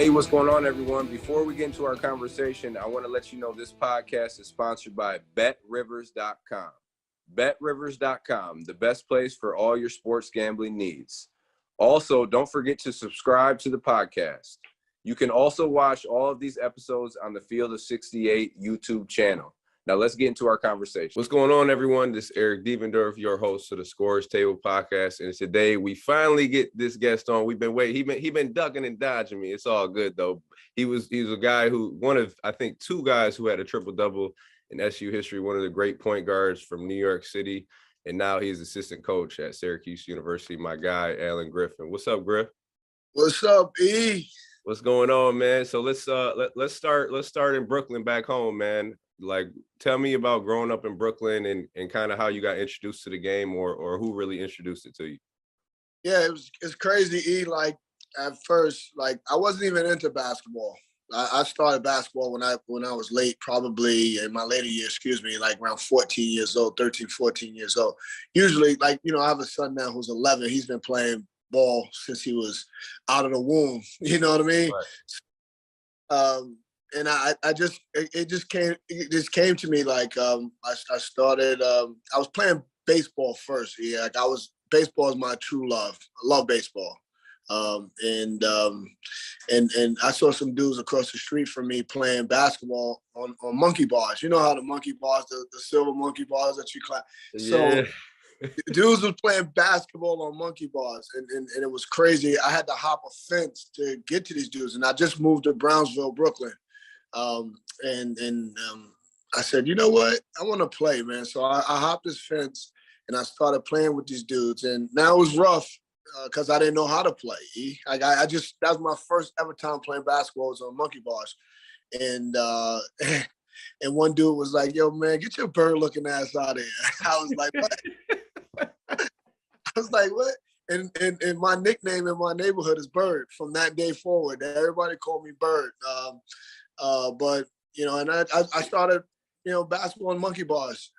Hey, what's going on, everyone? Before we get into our conversation, I want to let you know this podcast is sponsored by BetRivers.com. BetRivers.com, the best place for all your sports gambling needs. Also, don't forget to subscribe to the podcast. You can also watch all of these episodes on the Field of 68 YouTube channel. Now, let's get into our conversation. What's going on, everyone? This is Eric Devendorf, your host of the Scorers Table podcast. And today we finally get this guest on. We've been waiting. He been ducking and dodging me. It's all good, though. He was a guy who, one of, I think, two guys who had a triple-double in SU history, one of the great point guards from New York City. And now he's assistant coach at Syracuse University, my guy, Allen Griffin. What's up, Griff? What's up, E? What's going on, man? So let's start in Brooklyn back home, man. Like, tell me about growing up in Brooklyn and kind of how you got introduced to the game or who really introduced it to you. Yeah, it's crazy, E. Like, at first, like, I wasn't even into basketball. I started basketball when I was late, probably in my later years, like around 14 years old, 13, 14 years old. Usually, like, I have a son now who's 11. He's been playing ball since he was out of the womb. You know what I mean? Right. And it just came to me like I started I was playing baseball first. Yeah, like baseball is my true love. I love baseball. And I saw some dudes across the street from me playing basketball on monkey bars. You know how the monkey bars, the silver monkey bars that you clap. Yeah. So dudes was playing basketball on monkey bars, and it was crazy. I had to hop a fence to get to these dudes, and I just moved to Brownsville, Brooklyn. I said, you know what? I want to play, man. So I hopped this fence and I started playing with these dudes. And now it was rough because I didn't know how to play. Like that was my first ever time playing basketball was on monkey bars. And and one dude was like, yo, man, get your bird looking ass out of here. I was like, what? I was like, what? And my nickname in my neighborhood is Bird from that day forward. Everybody called me Bird. But and I started, basketball and monkey bars.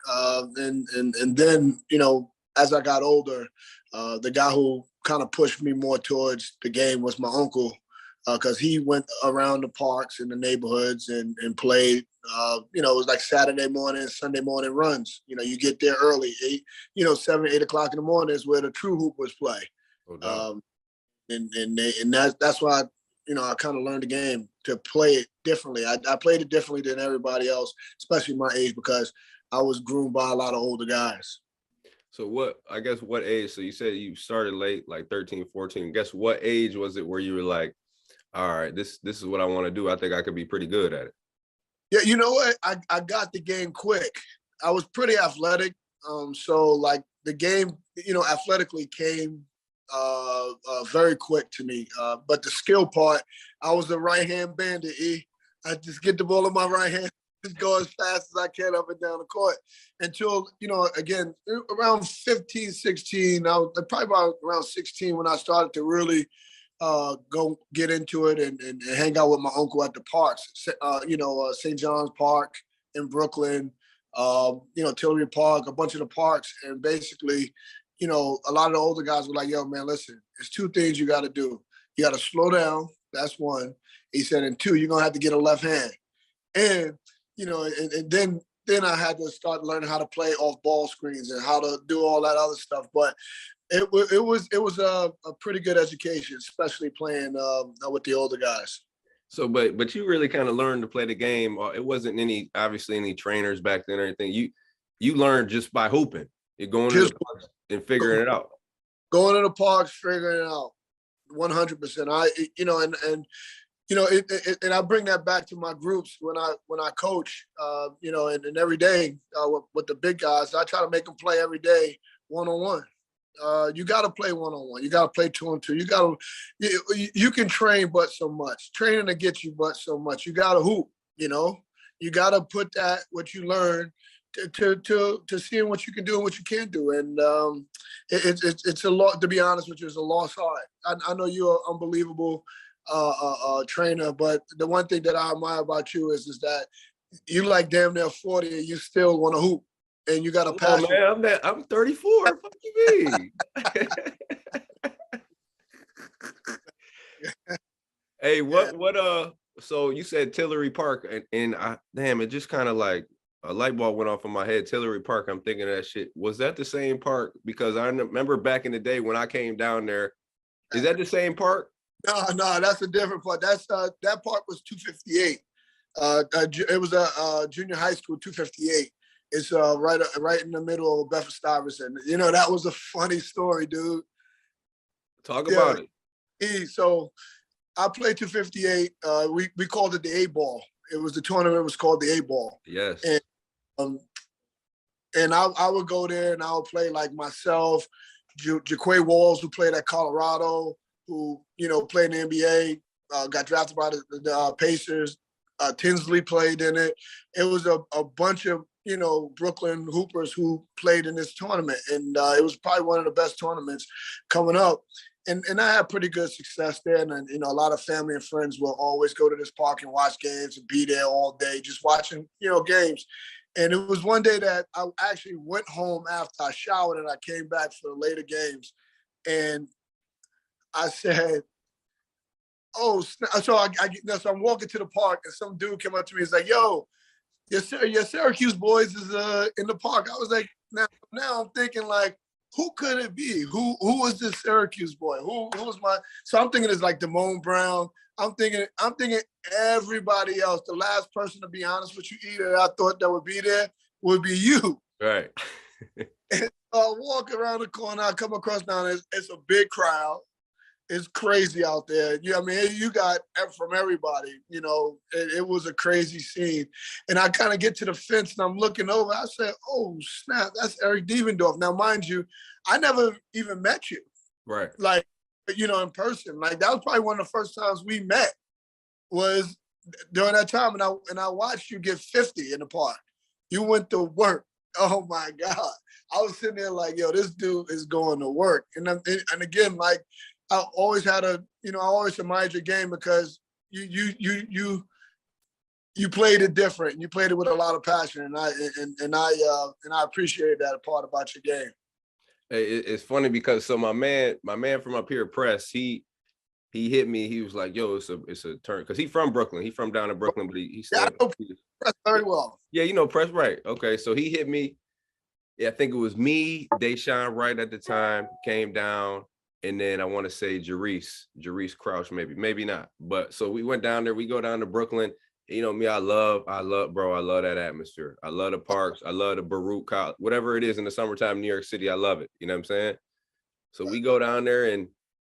And then, as I got older, the guy who kind of pushed me more towards the game was my uncle, because he went around the parks in the neighborhoods and played. It was like Saturday morning, Sunday morning runs. You get there early, 7, 8 o'clock in the morning is where the true hoopers play. Oh, and that's why I kind of learned the game to play it differently. I played it differently than everybody else, especially my age, because I was groomed by a lot of older guys. So what age? So you said you started late, like 13, 14. Guess what age was it where you were like, all right, this is what I want to do. I think I could be pretty good at it. Yeah, you know what? I got the game quick. I was pretty athletic. So like the game, athletically came very quick to me. But the skill part, I was a right-hand bandit, E. I just get the ball in my right hand, just go as fast as I can up and down the court until, again, around 15, 16, I was probably about around 16 when I started to really go get into it and hang out with my uncle at the parks, St. John's Park in Brooklyn, Tillery Park, a bunch of the parks. And basically, a lot of the older guys were like, yo, man, listen, there's two things you got to do. You got to slow down. That's one. He said, and two, you're going to have to get a left hand. And, and then I had to start learning how to play off ball screens and how to do all that other stuff. But it was a pretty good education, especially playing with the older guys. So, but you really kind of learned to play the game. It wasn't obviously any trainers back then or anything. You learned just by hooping. You're going to the parks and figuring it out. Going to the parks, figuring it out, 100%. And I bring that back to my groups when I coach. And every day with the big guys, I try to make them play every day 1-on-1. You got to play 1-on-1. You got to play 2-on-2. You can train but so much. Training to get you but so much. You got to hoop. You got to put that what you learn to seeing what you can do and what you can't do. And it's a lot, to be honest with you, it's a lost art. I know you're an unbelievable trainer, but the one thing that I admire about you is that you like damn near 40 and you still want to hoop. And you got to pass. Oh, man, I'm 34. What do you mean? Hey, Yeah. so you said Tillery Park, and damn, it just kind of like a light bulb went off in my head. Tillery Park, I'm thinking of that shit. Was that the same park? Because I remember back in the day when I came down there. Is that the same park? No, that's a different part. That's that part was 258. It was a junior high school 258. It's right in the middle of Bedford Stuyvesant. You know, that was a funny story, dude. Talk Yeah. about it. So I played 258. We called it the A ball. It was the tournament was called the A ball. Yes. Um, and I would go there and I would play like myself, Jaquay Walls, who played at Colorado, who played in the NBA, got drafted by the Pacers. Tinsley played in it. It was a bunch of Brooklyn Hoopers who played in this tournament, and it was probably one of the best tournaments coming up. And I had pretty good success there, and a lot of family and friends will always go to this park and watch games and be there all day, just watching games. And it was one day that I actually went home after I showered and I came back for the later games, and I said, "Oh," so so I'm walking to the park, and some dude came up to me. He's like, "Yo, your Syracuse boys is in the park." I was like, now I'm thinking like, who could it be? Who was this Syracuse boy? Who was my? So I'm thinking it's like Damone Brown. I'm thinking everybody else. The last person, to be honest with you, either I thought that would be there would be you. Right. And I walk around the corner. I come across now. It's a big crowd. It's crazy out there. I mean, you got from everybody. It was a crazy scene. And I kind of get to the fence and I'm looking over. I said, "Oh snap, that's Eric Devendorf." Now, mind you, I never even met you. Right. Like, in person. Like that was probably one of the first times we met was during that time. And I watched you get 50 in the park. You went to work. Oh my God. I was sitting there like, yo, this dude is going to work. And again, like, I always had I always admired your game because you played it different. You played it with a lot of passion, and I appreciate that part about your game. Hey, it's funny because so my man from up here, Press, he hit me. He was like, "Yo, it's a turn," because he's from Brooklyn. He's from down in Brooklyn, but he I know Press very well. Yeah, Press, right? Okay, so he hit me. Yeah, I think it was me, Deshaun Wright at the time came down. And then I want to say Jerice Crouch, maybe not. But so we went down there. We go down to Brooklyn. Me, I love, bro. I love that atmosphere. I love the parks. I love the Baruch College, whatever it is in the summertime in New York City. I love it. You know what I'm saying? So we go down there and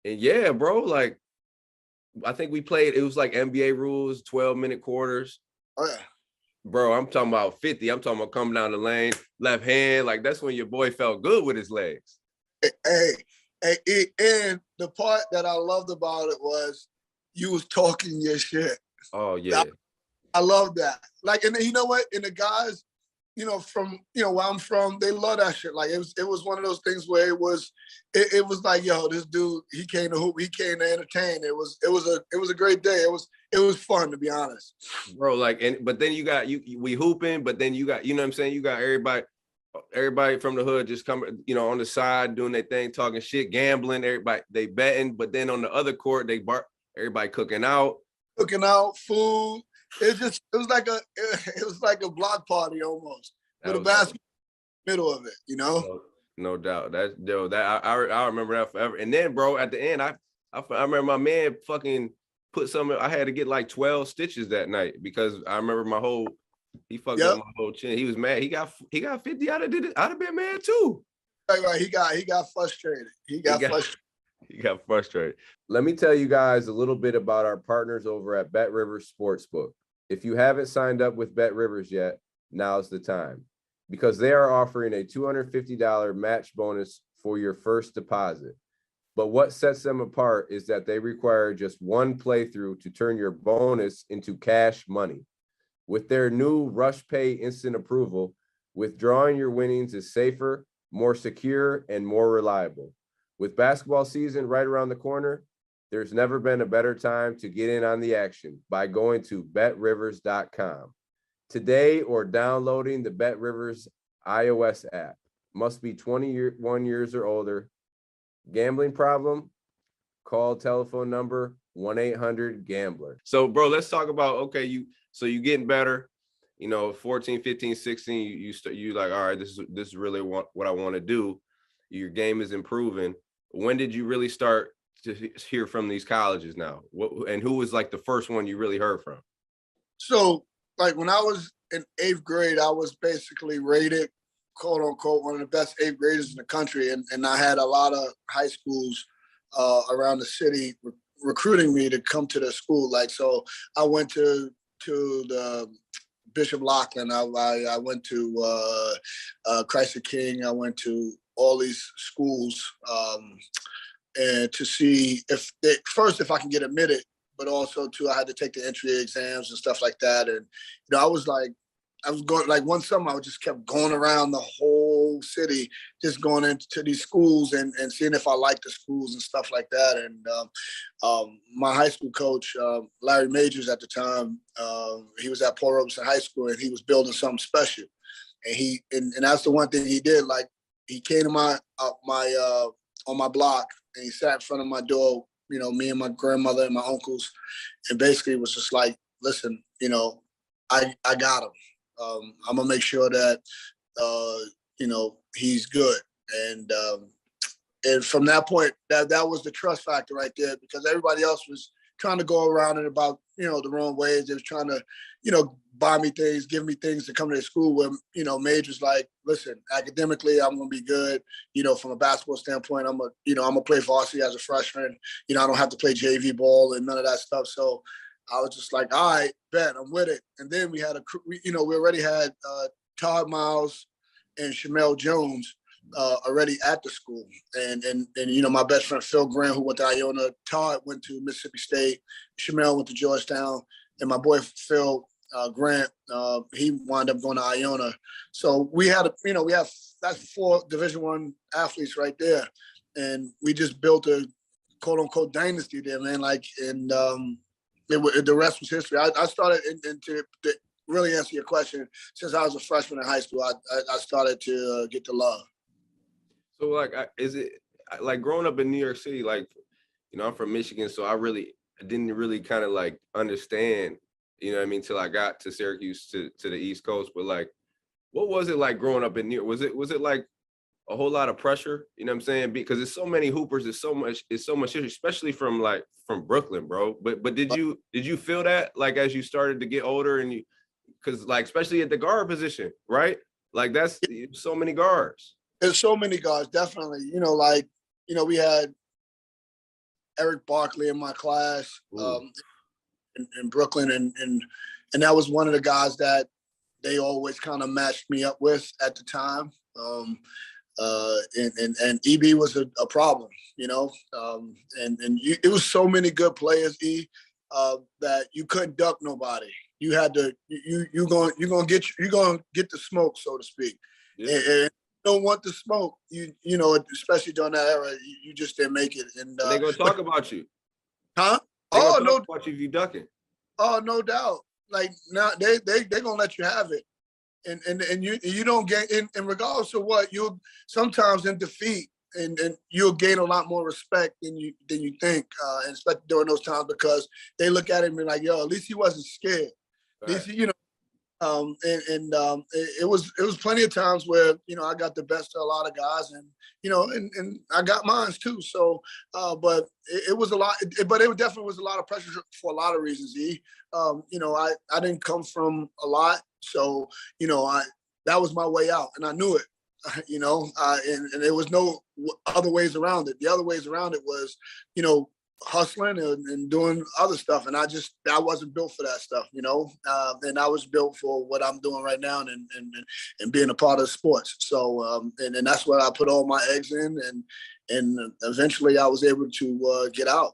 yeah, bro. Like I think we played. It was like NBA rules, 12-minute quarters. Oh yeah. Bro, I'm talking about 50. I'm talking about coming down the lane, left hand. Like that's when your boy felt good with his legs. Hey, and the part that I loved about it was you was talking your shit. Oh yeah. I love that. Like, and you know what? And the guys, from where I'm from, they love that shit. Like it was one of those things where it was like, yo, this dude, he came to hoop, he came to entertain. It was a great day. It was fun, to be honest. Bro, like, but then you got we hooping, but then you got, you know what I'm saying? You got everybody from the hood just coming, on the side doing their thing, talking shit, gambling, everybody they betting, but then on the other court, everybody cooking out, food. It was like a block party almost with a basketball in the middle of it, No doubt. I remember that forever. And then, bro, at the end, I remember my man fucking put something. I had to get like 12 stitches that night because I remember he fucked up my whole chin. He was mad. He got 50 out of it. I'd have been mad too. Right. He got frustrated. He got frustrated. Let me tell you guys a little bit about our partners over at Bet Rivers Sportsbook. If you haven't signed up with Bet Rivers yet, now's the time because they are offering a $250 match bonus for your first deposit. But what sets them apart is that they require just one playthrough to turn your bonus into cash money. With their new Rush Pay instant approval, withdrawing your winnings is safer, more secure, and more reliable. With basketball season right around the corner, there's never been a better time to get in on the action by going to betrivers.com today or downloading the Bet Rivers iOS app. Must be 21 years or older. Gambling problem? Call telephone number 1-800-GAMBLER. So, bro, let's talk about, okay, you getting better, 14, 15, 16, you like, all right, this is really what I want to do. Your game is improving. When did you really start to hear from these colleges now? And who was like the first one you really heard from? So, like when I was in 8th grade, I was basically rated, quote unquote, one of the best 8th graders in the country. And I had a lot of high schools around the city recruiting me to come to their school. Like, so I went to the Bishop Lachlan. I went to Christ the King. I went to all these schools and to see if I can get admitted, but also too, I had to take the entry exams and stuff like that. And, I was going, like one summer, I just kept going around the whole city, just going into these schools and seeing if I liked the schools and stuff like that. And my high school coach, Larry Majors at the time, he was at Paul Robeson High School and he was building something special. And and that's the one thing he did. Like, he came to my on my block and he sat in front of my door, me and my grandmother and my uncles, and basically was just like, listen, I got him. I'm gonna make sure that he's good. And from that point, that was the trust factor right there, because everybody else was trying to go around it about the wrong ways. They was trying to buy me things, give me things to come to school with. Major's like, listen, academically, I'm gonna be good. From a basketball standpoint, I'm gonna play varsity as a freshman. I don't have to play JV ball and none of that stuff. So I was just like, all right, bet, I'm with it. And then we had we already had Todd Miles and Shamel Jones already at the school. And my best friend, Phil Grant, who went to Iona. Todd went to Mississippi State. Shamel went to Georgetown. And my boy, Phil Grant, he wound up going to Iona. So we had, that's 4 Division I athletes right there. And we just built a quote unquote dynasty there, man. Like, and the rest was history. I started to really answer your question. Since I was a freshman in high school, I started to get the love. So, like, is it like growing up in New York City? Like, I'm from Michigan, so I didn't really kind of like understand, till I got to Syracuse to the East Coast. But like, what was it like growing up in New York? Was it like a whole lot of pressure? You know what I'm saying? Because there's so many hoopers, it's so much history, especially from Brooklyn, bro. But did you feel that like as you started to get older and because like especially at the guard position, right? Like that's so many guards. There's so many guards, definitely. We had Eric Barkley in my class in Brooklyn, and that was one of the guys that they always kind of matched me up with at the time. And EB was a problem, it was so many good players, that you couldn't duck nobody. You had to, you're gonna get the smoke, so to speak. Yeah. And don't want the smoke, especially during that era, you just didn't make it. And they're gonna talk about you, huh? Oh no, about you if you ducking. Oh, no doubt. Like now, they gonna let you have it. And you don't get in regardless of what, you'll sometimes in defeat and you'll gain a lot more respect than you think, and especially during those times, because they look at it and be like, yo, at least he wasn't scared. At least it was plenty of times where I got the best of a lot of guys, and and I got mines too. So but it was a lot, but it definitely was a lot of pressure for a lot of reasons. I didn't come from a lot, so that was my way out, and I knew it. And there was no other ways around it. The other ways around it was hustling and doing other stuff, and I wasn't built for that stuff, and I was built for what I'm doing right now, and being a part of sports. So and that's what I put all my eggs in, and eventually I was able to get out.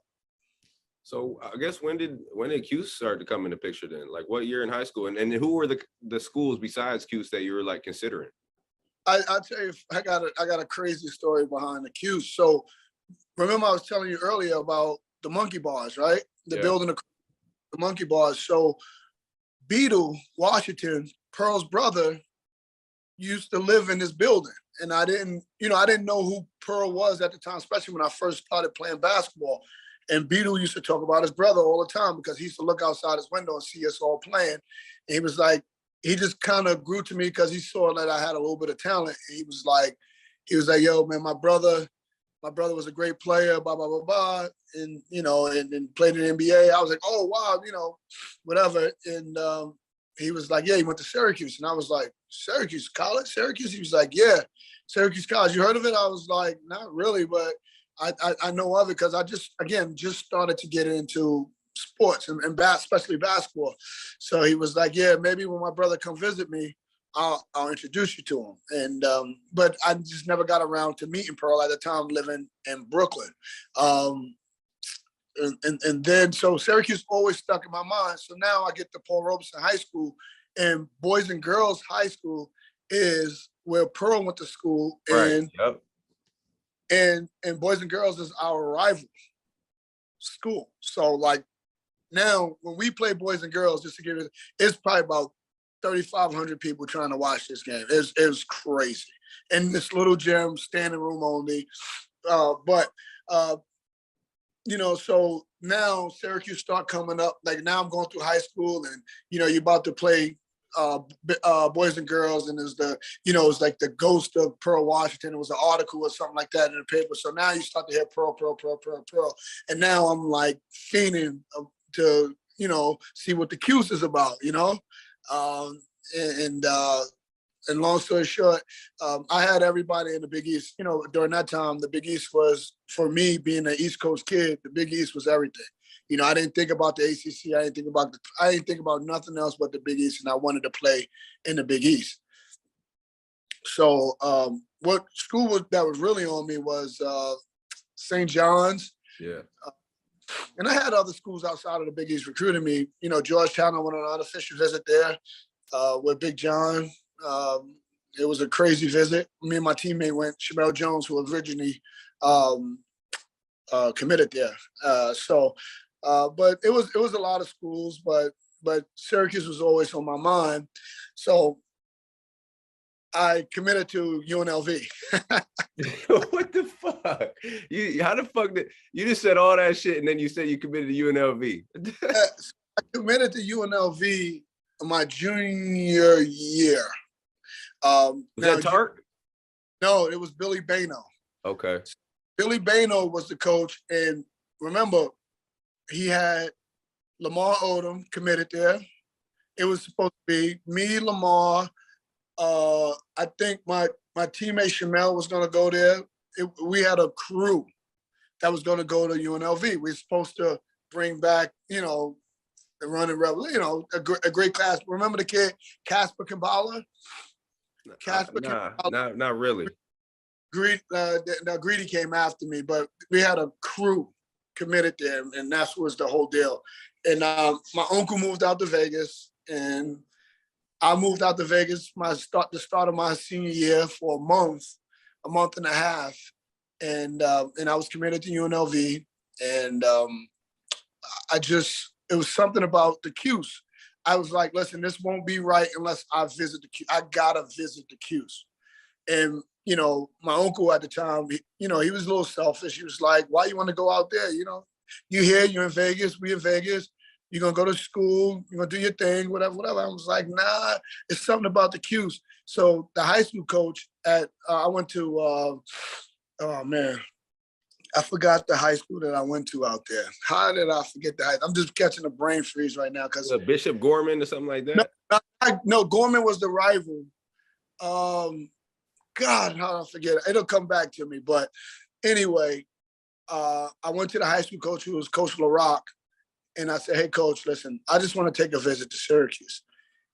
So I guess when did Cuse start to come in the picture then? Like what year in high school, and who were the schools besides Cuse that you were like considering? I'll tell you, I got a crazy story behind the Cuse. So remember I was telling you earlier about the monkey bars, right? Building the monkey bars. So Beetle Washington, Pearl's brother, used to live in this building. And I didn't know who Pearl was at the time, especially when I first started playing basketball. And Beetle used to talk about his brother all the time because he used to look outside his window and see us all playing. And he was like, he just kind of grew to me because he saw that I had a little bit of talent. And he was like, yo, man, my brother was a great player, blah, blah, blah, blah. And, and played in the NBA. I was like, oh, wow, whatever. And he was like, yeah, he went to Syracuse. And I was like, Syracuse College? Syracuse? He was like, yeah, Syracuse College. You heard of it? I was like, not really, but I know of it because I just started to get into sports and especially basketball. So he was like, yeah, maybe when my brother come visit me, I'll introduce you to him. And but I just never got around to meeting Pearl at the time, living in Brooklyn. And then so Syracuse always stuck in my mind. So now I get to Paul Robeson High School, and Boys and Girls High School is where Pearl went to school. And right. Yep. And Boys and Girls is our rival school. So like now when we play Boys and Girls, just to give it, it's probably about 3,500 people trying to watch this game. It was crazy. In this little gym, standing room only. So now Syracuse start coming up. Like now I'm going through high school and, you're about to play Boys and Girls, and it's like the ghost of Pearl Washington. It was an article or something like that in the paper. So now you start to hear Pearl. And now I'm like fiending to, see what the Cuse is about, and long story short, I had everybody in the Big East. During that time, the Big East was, for me, being an East Coast kid, the Big East was everything. I didn't think about the ACC. I didn't think about nothing else but the Big East, and I wanted to play in the Big East. So what school that was really on me was St. John's. Yeah. And I had other schools outside of the Big East recruiting me. Georgetown, I went on an unofficial visit there with Big John. It was a crazy visit. Me and my teammate went, Shamel Jones, who originally committed there. But it was a lot of schools, but Syracuse was always on my mind. So I committed to UNLV. What the fuck? How the fuck did you just said all that shit and then you said you committed to UNLV? I committed to UNLV my junior year. Was that Tart? No, it was Billy Bano. Okay. Billy Bano was the coach, and remember, he had Lamar Odom committed there. It was supposed to be me, Lamar. I think my teammate Shamel was going to go there. We had a crew that was going to go to UNLV. We were supposed to bring back, the running rebel, a great class. Remember the kid, Casper Kimbala? Not really. Greedy came after me, but we had a crew committed there, and that was the whole deal. And my uncle moved out to Vegas, and I moved out to Vegas the start of my senior year for a month and a half, and I was committed to UNLV, and it was something about the Cuse. I was like, listen, this won't be right unless I visit the Cuse. I gotta visit the Cuse. And my uncle at the time, he was a little selfish. He was like, why you want to go out there? You here, you're in Vegas, we in Vegas. You're going to go to school, you're going to do your thing, whatever. I was like, nah, it's something about the Cuse. So the high school coach I went to, oh man, I forgot the high school that I went to out there. How did I forget the high school? I'm just catching a brain freeze right now. Because Bishop Gorman or something like that? No, Gorman was the rival. God, how did I forget it? It'll come back to me. But anyway, I went to the high school coach, who was Coach LaRock. And I said, hey, coach, listen, I just want to take a visit to Syracuse.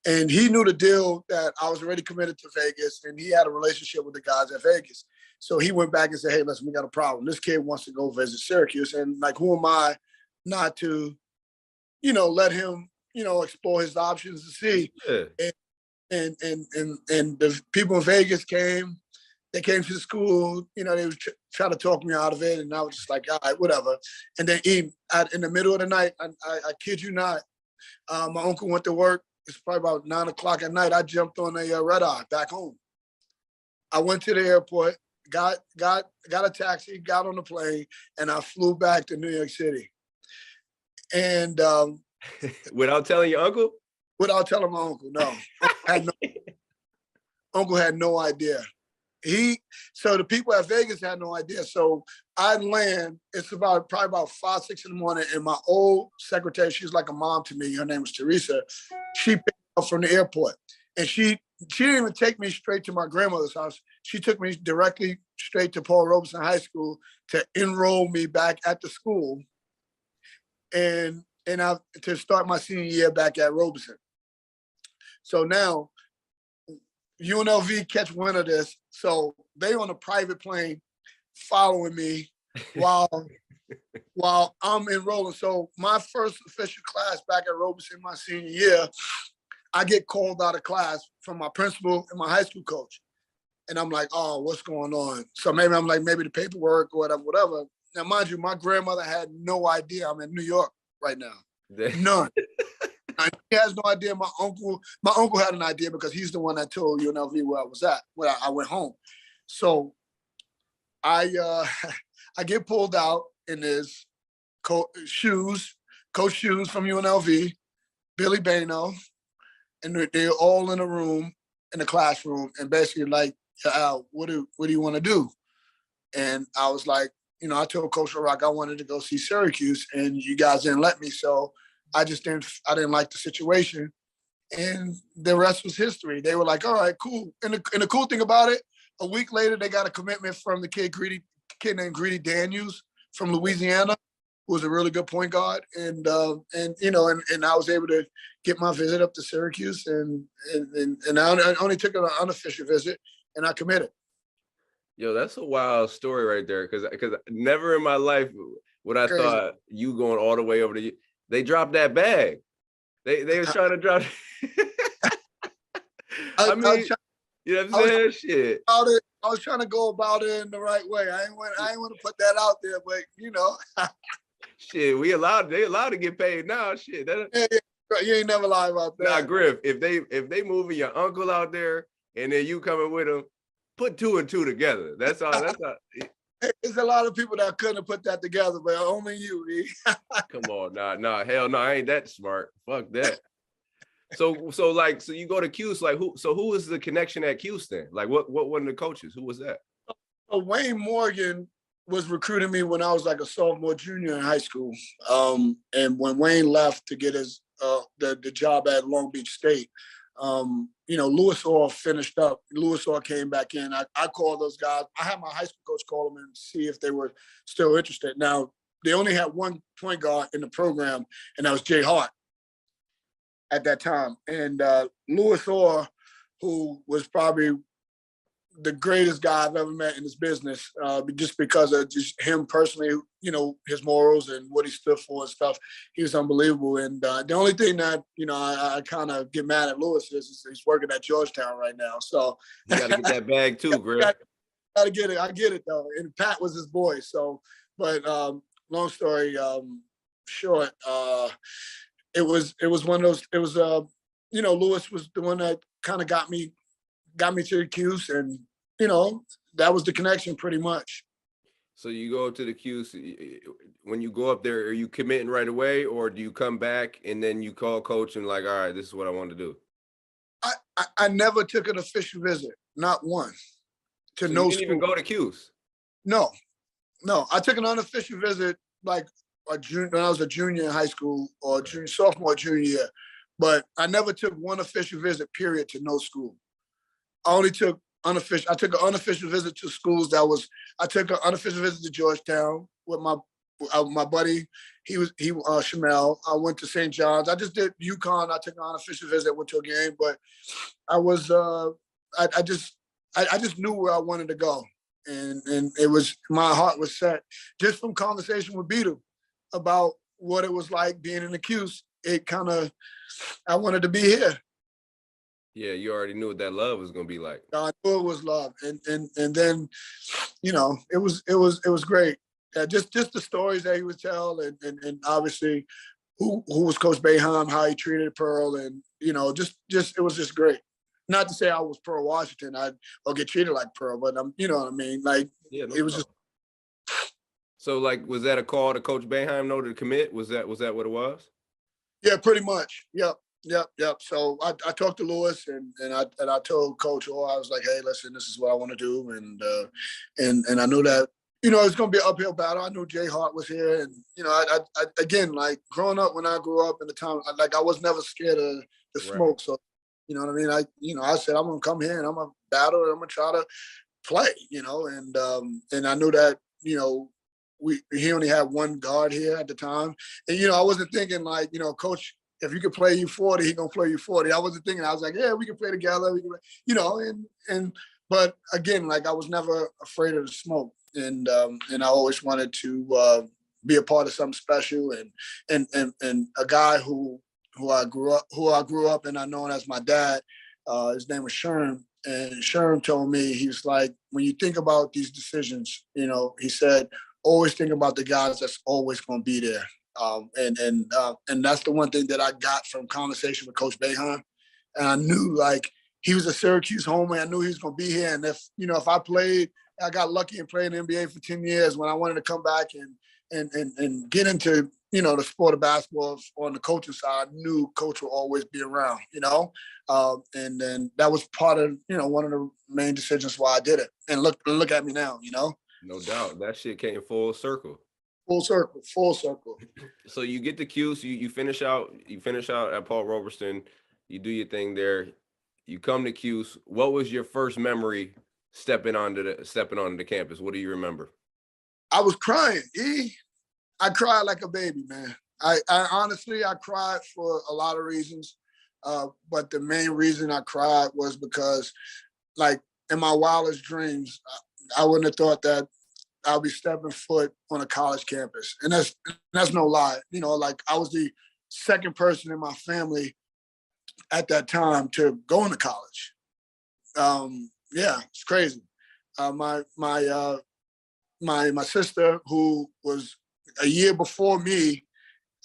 And he knew the deal that I was already committed to Vegas, and he had a relationship with the guys at Vegas. So he went back and said, hey, listen, we got a problem. This kid wants to go visit Syracuse. And like, who am I not to, let him, explore his options to see. Yeah. And the people in Vegas came. They came to the school, they was trying to talk me out of it, and I was just like, all right, whatever. And then in the middle of the night, I kid you not, my uncle went to work. It's probably about 9 o'clock at night. I jumped on a red eye back home. I went to the airport, got a taxi, got on the plane, and I flew back to New York City. And without telling your uncle? Without telling my uncle, no. Uncle had no idea. So the people at Vegas had no idea. So I'd land, it's probably about 5, 6 in the morning, and my old secretary, she's like a mom to me, her name was Teresa, she picked me up from the airport. And she didn't even take me straight to my grandmother's house. She took me directly straight to Paul Robeson High School to enroll me back at the school and to start my senior year back at Robeson. So now UNLV catch wind of this. So they on a private plane following me while I'm enrolling. So my first official class back at Robeson my senior year, I get called out of class from my principal and my high school coach. And I'm like, oh, what's going on? So maybe the paperwork or whatever. Now, mind you, my grandmother had no idea I'm in New York right now. None. He has no idea. My uncle had an idea because he's the one that told UNLV where I was at, where I went home. So I get pulled out in his coach shoes from UNLV, Billy Bano, and they're all in a room, in the classroom, and basically like, Al, what do you want to do? And I was like, I told Coach Rock I wanted to go see Syracuse, and you guys didn't let me, so I didn't like the situation, and the rest was history. They were like, all right, cool. And the cool thing about it, a week later, they got a commitment from the kid named Greedy Daniels from Louisiana, who was a really good point guard. And I was able to get my visit up to Syracuse, and I only took an unofficial visit, and I committed. Yo, that's a wild story right there, because never in my life would I thought you going all the way over to. They dropped that bag. They was trying to drop. I mean, you know what I'm saying? Shit. I was trying to go about it in the right way. I ain't want to put that out there, but Shit, they allowed to get paid now. Shit. You ain't never lie about that. Nah, Griff, if they moving your uncle out there and then you coming with him, put 2 and 2 together. That's all. There's a lot of people that couldn't have put that together, but only you, E. Come on, nah, hell no, I ain't that smart. Fuck that. So you go to Cuse, like who was the connection at Cuse then? Like what one of the coaches? Who was that? Wayne Morgan was recruiting me when I was like a sophomore, junior in high school. And when Wayne left to get his the job at Long Beach State, Lewis Orr finished up. Lewis Orr came back in. I called those guys. I had my high school coach call them and see if they were still interested. Now, they only had one point guard in the program, and that was Jay Hart at that time. And Lewis Orr, who was probably the greatest guy I've ever met in this business, just because of just him personally, his morals and what he stood for and stuff. He was unbelievable. And the only thing that, I kind of get mad at Lewis is he's working at Georgetown right now. So you got to get that bag too, Griff. Got to get it. I get it though. And Pat was his boy. So, but long story short, it was one of those. It was Lewis was the one that kind of got me to the Cuse, and that was the connection pretty much. So you go up to the Cuse. When you go up there, are you committing right away, or do you come back and then you call coach and like, all right, this is what I want to do? I never took an official visit, not one. To so no you didn't school. even go to Cuse? No. I took an unofficial visit like when I was a junior in high school or sophomore, junior year, but I never took one official visit, period, to no school. I took an unofficial visit to schools I took an unofficial visit to Georgetown with my buddy. He Shamel. I went to St. John's. I just did UConn. I took an unofficial visit, went to a game, but I was, I just knew where I wanted to go. And it was, my heart was set just from conversation with Beto about what it was like being in the Cuse. I wanted to be here. Yeah, you already knew what that love was gonna be like. I knew it was love, and then, it was great. Just the stories that he would tell, and obviously, who was Coach Boeheim, how he treated Pearl, and it was just great. Not to say I was Pearl Washington, or get treated like Pearl, but you know what I mean. Like it was just. So, like, was that a call to Coach Boeheim to commit? Was that what it was? Yeah, pretty much. Yep. So I talked to Lewis and I told Coach Orr, I was like, hey, listen, this is what I want to do, and I knew that it's going to be an uphill battle. I knew Jay Hart was here, and I again, like growing up, when I grew up in the time, like I was never scared of the Right. smoke. So you know what I mean. I said I'm going to come here and I'm going to battle and I'm going to try to play. And I knew that he only had one guard here at the time, and I wasn't thinking like Coach, if you could play you 40, he gonna play you 40. I wasn't thinking. I was like, yeah, we can play together. We can, but again, like I was never afraid of the smoke, and I always wanted to be a part of something special, and a guy who I grew up and I known as my dad. His name was Sherm, and Sherm told me, he was like, when you think about these decisions, he said, always think about the guys that's always going to be there. And that's the one thing that I got from conversation with Coach Boeheim. And I knew like he was a Syracuse homer. I knew he was going to be here. And if I played, I got lucky and played in the NBA for 10 years. When I wanted to come back and get into, the sport of basketball on the coaching side, I knew Coach would always be around, and then that was part of, one of the main decisions why I did it. And look at me now, No doubt. That shit came full circle. Full circle. So you get the Cuse, you finish out at Paul Robeson, you do your thing there, you come to Cuse. What was your first memory stepping onto the campus? What do you remember? I was crying. I cried like a baby, man. I honestly, I cried for a lot of reasons. But the main reason I cried was because, like, in my wildest dreams, I wouldn't have thought that I'll be stepping foot on a college campus. And that's no lie. Like I was the second person in my family at that time to go into college. Yeah, it's crazy. My sister, who was a year before me,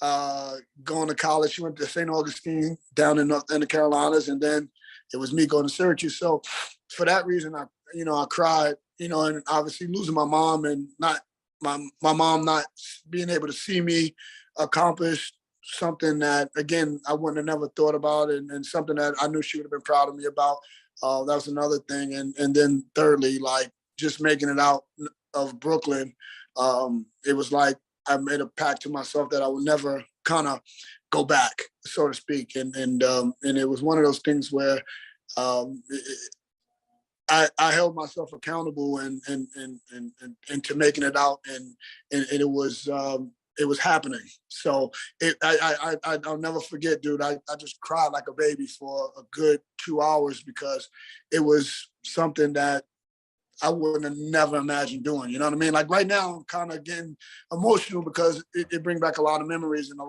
going to college, she went to St. Augustine down in the Carolinas, and then it was me going to Syracuse. So for that reason, I cried, and obviously losing my mom and not my mom not being able to see me accomplish something that, again, I wouldn't have never thought about, and something that I knew she would have been proud of me about. That was another thing. And then thirdly, like just making it out of Brooklyn, it was like I made a pact to myself that I would never kind of go back, so to speak. And it was one of those things where I held myself accountable and to making it out, and it was happening. So I'll never forget, dude. I just cried like a baby for a good 2 hours because it was something that I wouldn't have never imagined doing. You know what I mean? Like right now, I'm kind of getting emotional because it brings back a lot of memories and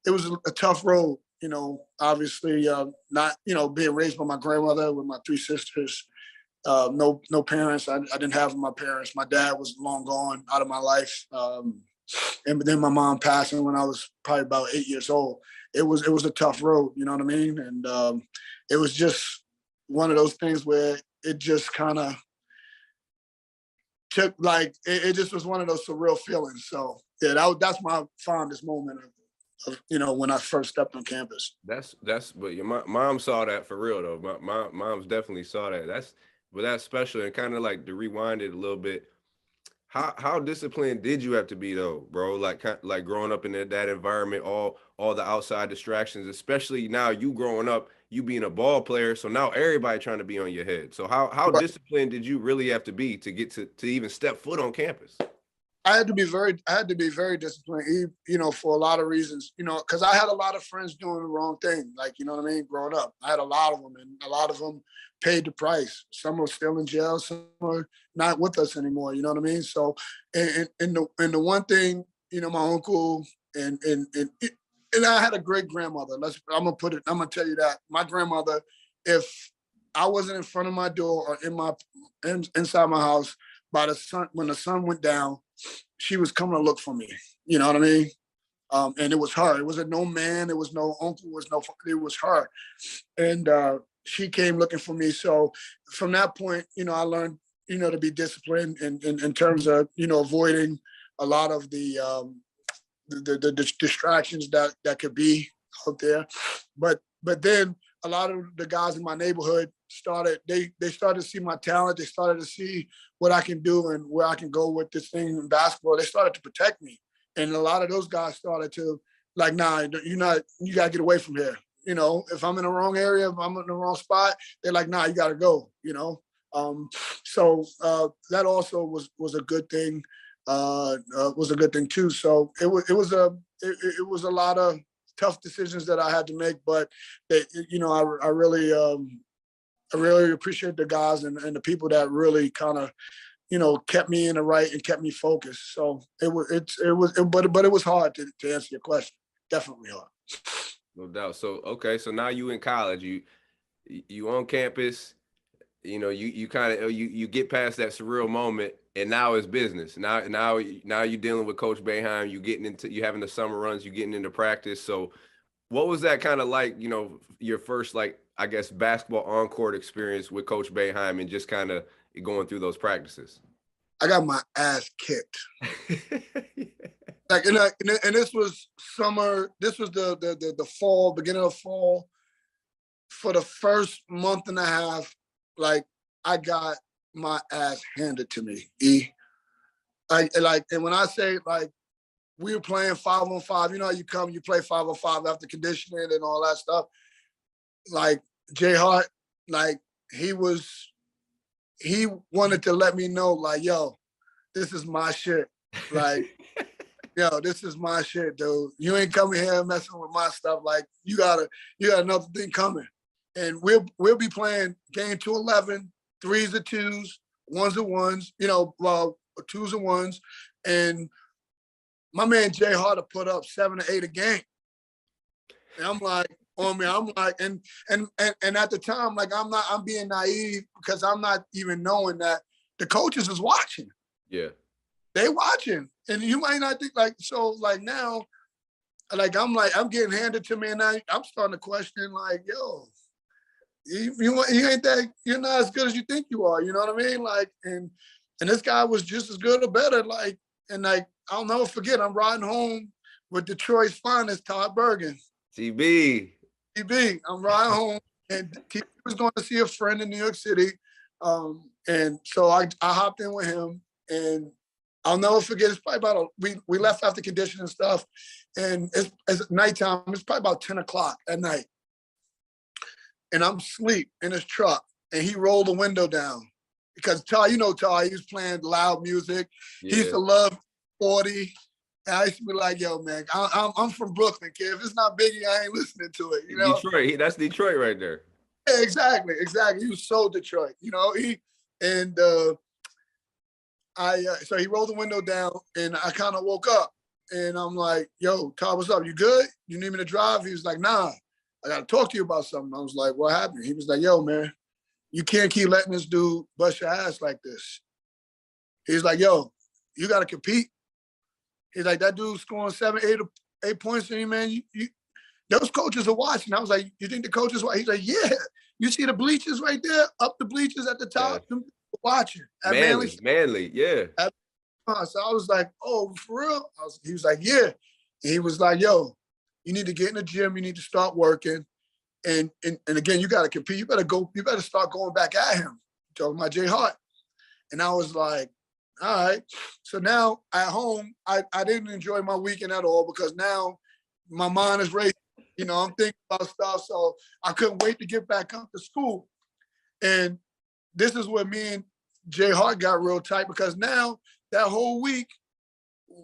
it was a tough road. Obviously not, being raised by my grandmother with my three sisters. No parents. I didn't have my parents. My dad was long gone out of my life. And then my mom passing when I was probably about 8 years old. It was a tough road, you know what I mean? And it was just one of those things where it just kind of took, like, it just was one of those surreal feelings. So yeah, that's my fondest moment of when I first stepped on campus. But your mom saw that for real though. My mom's definitely saw that. That's special. And kind of like to rewind it a little bit. How disciplined did you have to be though, bro? Like growing up in that environment, all the outside distractions, especially now you growing up, you being a ball player. So now everybody trying to be on your head. So how disciplined did you really have to be to get to even step foot on campus? I had to be very disciplined, for a lot of reasons, because I had a lot of friends doing the wrong thing. Like, you know what I mean? Growing up, I had a lot of them, and a lot of them paid the price. Some are still in jail. Some are not with us anymore. You know what I mean? So, and the one thing, my uncle and I had a great grandmother. I'm gonna tell you that my grandmother, if I wasn't in front of my door or inside my house when the sun went down, she was coming to look for me. You know what I mean? And it was her. It wasn't no man. It was no uncle. It was her. And she came looking for me. So from that point, I learned, to be disciplined in terms of, avoiding a lot of the distractions that could be out there. But then a lot of the guys in my neighborhood started to see my talent. They started to see what I can do and where I can go with this thing in basketball. They started to protect me. And a lot of those guys started to like, nah, you got to get away from here. You know, if I'm in the wrong area, if I'm in the wrong spot, they're like, nah, you got to go, you know? So that also was a good thing. Was a good thing too. So it was a lot of tough decisions that I had to make, but you know, I really appreciate the guys and the people that really kind of, you know, kept me in the right and kept me focused. So but it was hard to answer your question. Definitely hard. No doubt. So okay, so now you in college, you on campus, you know, you kind of you get past that surreal moment, and now it's business. Now you're dealing with Coach Boeheim. You having the summer runs, you getting into practice. So what was that kind of like? You know, your first, like, I guess, basketball on court experience with Coach Boeheim and just kind of going through those practices. I got my ass kicked. Like, and this was summer. This was the fall, beginning of fall. For the first month and a half, like, I got my ass handed to me. And when I say, like, we were playing 5-on-5, you know how you play 5-on-5 after conditioning and all that stuff. Like, Jay Hart, like, he wanted to let me know, like, yo, this is my shit. Like, yo, this is my shit, dude. You ain't coming here messing with my stuff. Like, you got another thing coming. And we'll be playing game 2-11, 3s or 2s, 1s or 1s, you know, well, 2s and 1s. And my man Jay Harder put up 7 or 8 a game. And I'm like, and at the time, like, I'm being naive because I'm not even knowing that the coaches is watching. Yeah. They watching. And you might not think, like, so, like, now, like, I'm getting handed to me, and I'm starting to question, like, yo, you ain't that, you're not as good as you think you are, you know what I mean? Like, and this guy was just as good or better, like, and, like, I'll never forget, I'm riding home with Detroit's finest, Todd Bergen. TB, I'm riding home, and he was going to see a friend in New York City. And so I hopped in with him, and I'll never forget, it's probably about, we left after conditioning and stuff, and it's nighttime, it's probably about 10 o'clock at night. And I'm asleep in his truck, and he rolled the window down. Because Ty, he was playing loud music. Yeah. He used to love 40. And I used to be like, yo, man, I'm from Brooklyn, kid. If it's not Biggie, I ain't listening to it, you know? Detroit, that's Detroit right there. Yeah, exactly. He was so Detroit, you know? So he rolled the window down, and I kind of woke up, and I'm like, yo, Ty, what's up? You good? You need me to drive? He was like, nah, I got to talk to you about something. I was like, what happened? He was like, yo, man, you can't keep letting this dude bust your ass like this. He's like, yo, you got to compete. He's like, that dude's scoring 8 points to you, man. You, those coaches are watching. I was like, you think the coaches watch? He's like, yeah. You see the bleachers right there? Up the bleachers at the top? Yeah. Watching. Manly, yeah. So I was like, oh, for real? He was like, yeah. And he was like, yo, you need to get in the gym. You need to start working. And again, you got to compete. You better start going back at him. Talking about Jay Hart. And I was like, all right. So now at home, I didn't enjoy my weekend at all because now my mind is racing. You know, I'm thinking about stuff. So I couldn't wait to get back up to school. And this is where me and Jay Hart got real tight because now that whole week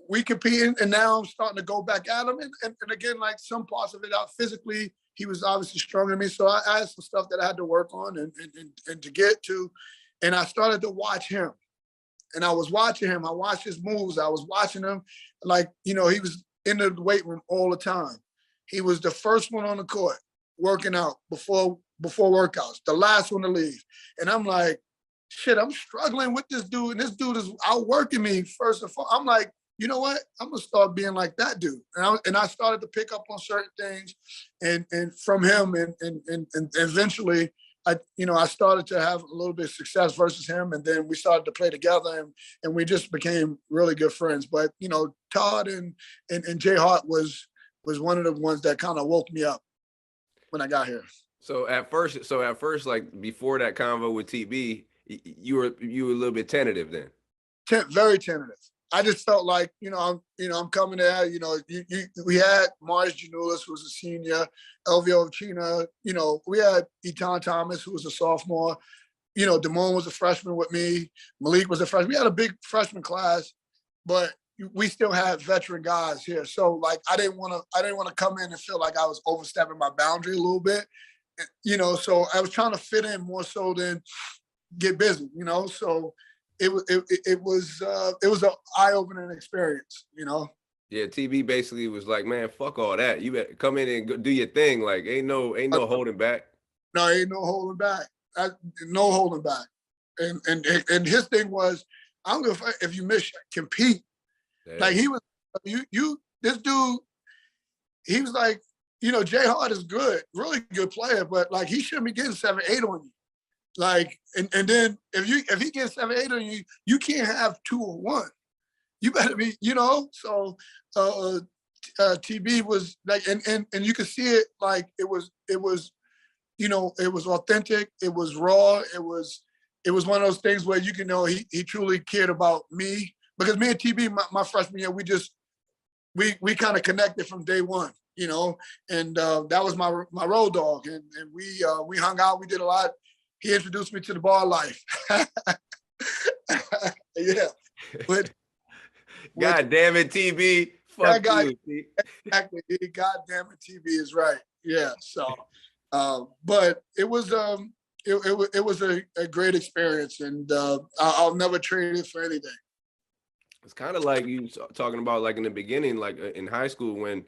we competing, and now I'm starting to go back at him. And again, like some parts of it out physically, he was obviously stronger than me. So I had some stuff that I had to work on and to get to. And I started to watch him. And I was watching him. I watched his moves. I was watching him. Like, you know, he was in the weight room all the time. He was the first one on the court working out before workouts, the last one to leave. And I'm like, shit, I'm struggling with this dude. And this dude is outworking me first and foremost. I'm like, you know what? I'm going to start being like that dude. And I started to pick up on certain things and from him. And eventually I started to have a little bit of success versus him, and then we started to play together, and we just became really good friends. But Todd and Jay Hart was one of the ones that kind of woke me up when I got here. So at first, like before that convo with TB, you were a little bit tentative then. Very tentative. I just felt like, I'm coming there. We had Mars Janulis, who was a senior, Elvio China. We had Eton Thomas, who was a sophomore. Damone was a freshman with me. Malik was a freshman. We had a big freshman class, but we still had veteran guys here. So like, I didn't want to come in and feel like I was overstepping my boundary a little bit. So I was trying to fit in more so than get busy. So. It was an eye-opening experience, Yeah, TB basically was like, man, fuck all that. You better come in and go do your thing. Like, ain't no holding back. No, ain't no holding back. No holding back. And his thing was, I don't know if you miss, compete. Damn. Like he was, this dude, he was like, Jay Hart is good, really good player, but like he shouldn't be getting 7-8 on you. Like, and then if he gets 7-8 on you, you can't have 2 or 1. You better be, So TB was like, and you could see it like it was authentic. It was raw. It was one of those things where you can know he truly cared about me, because me and TB my freshman year, we kind of connected from day one. And that was my road dog, and we hung out. We did a lot. He introduced me to the bar life. Yeah. But God damn it, TB. Fuck you. Exactly. God damn it, TB is right. Yeah. So but it was it was a great experience, and I'll never trade it for anything. It's kind of like you talking about like in the beginning, like in high school, when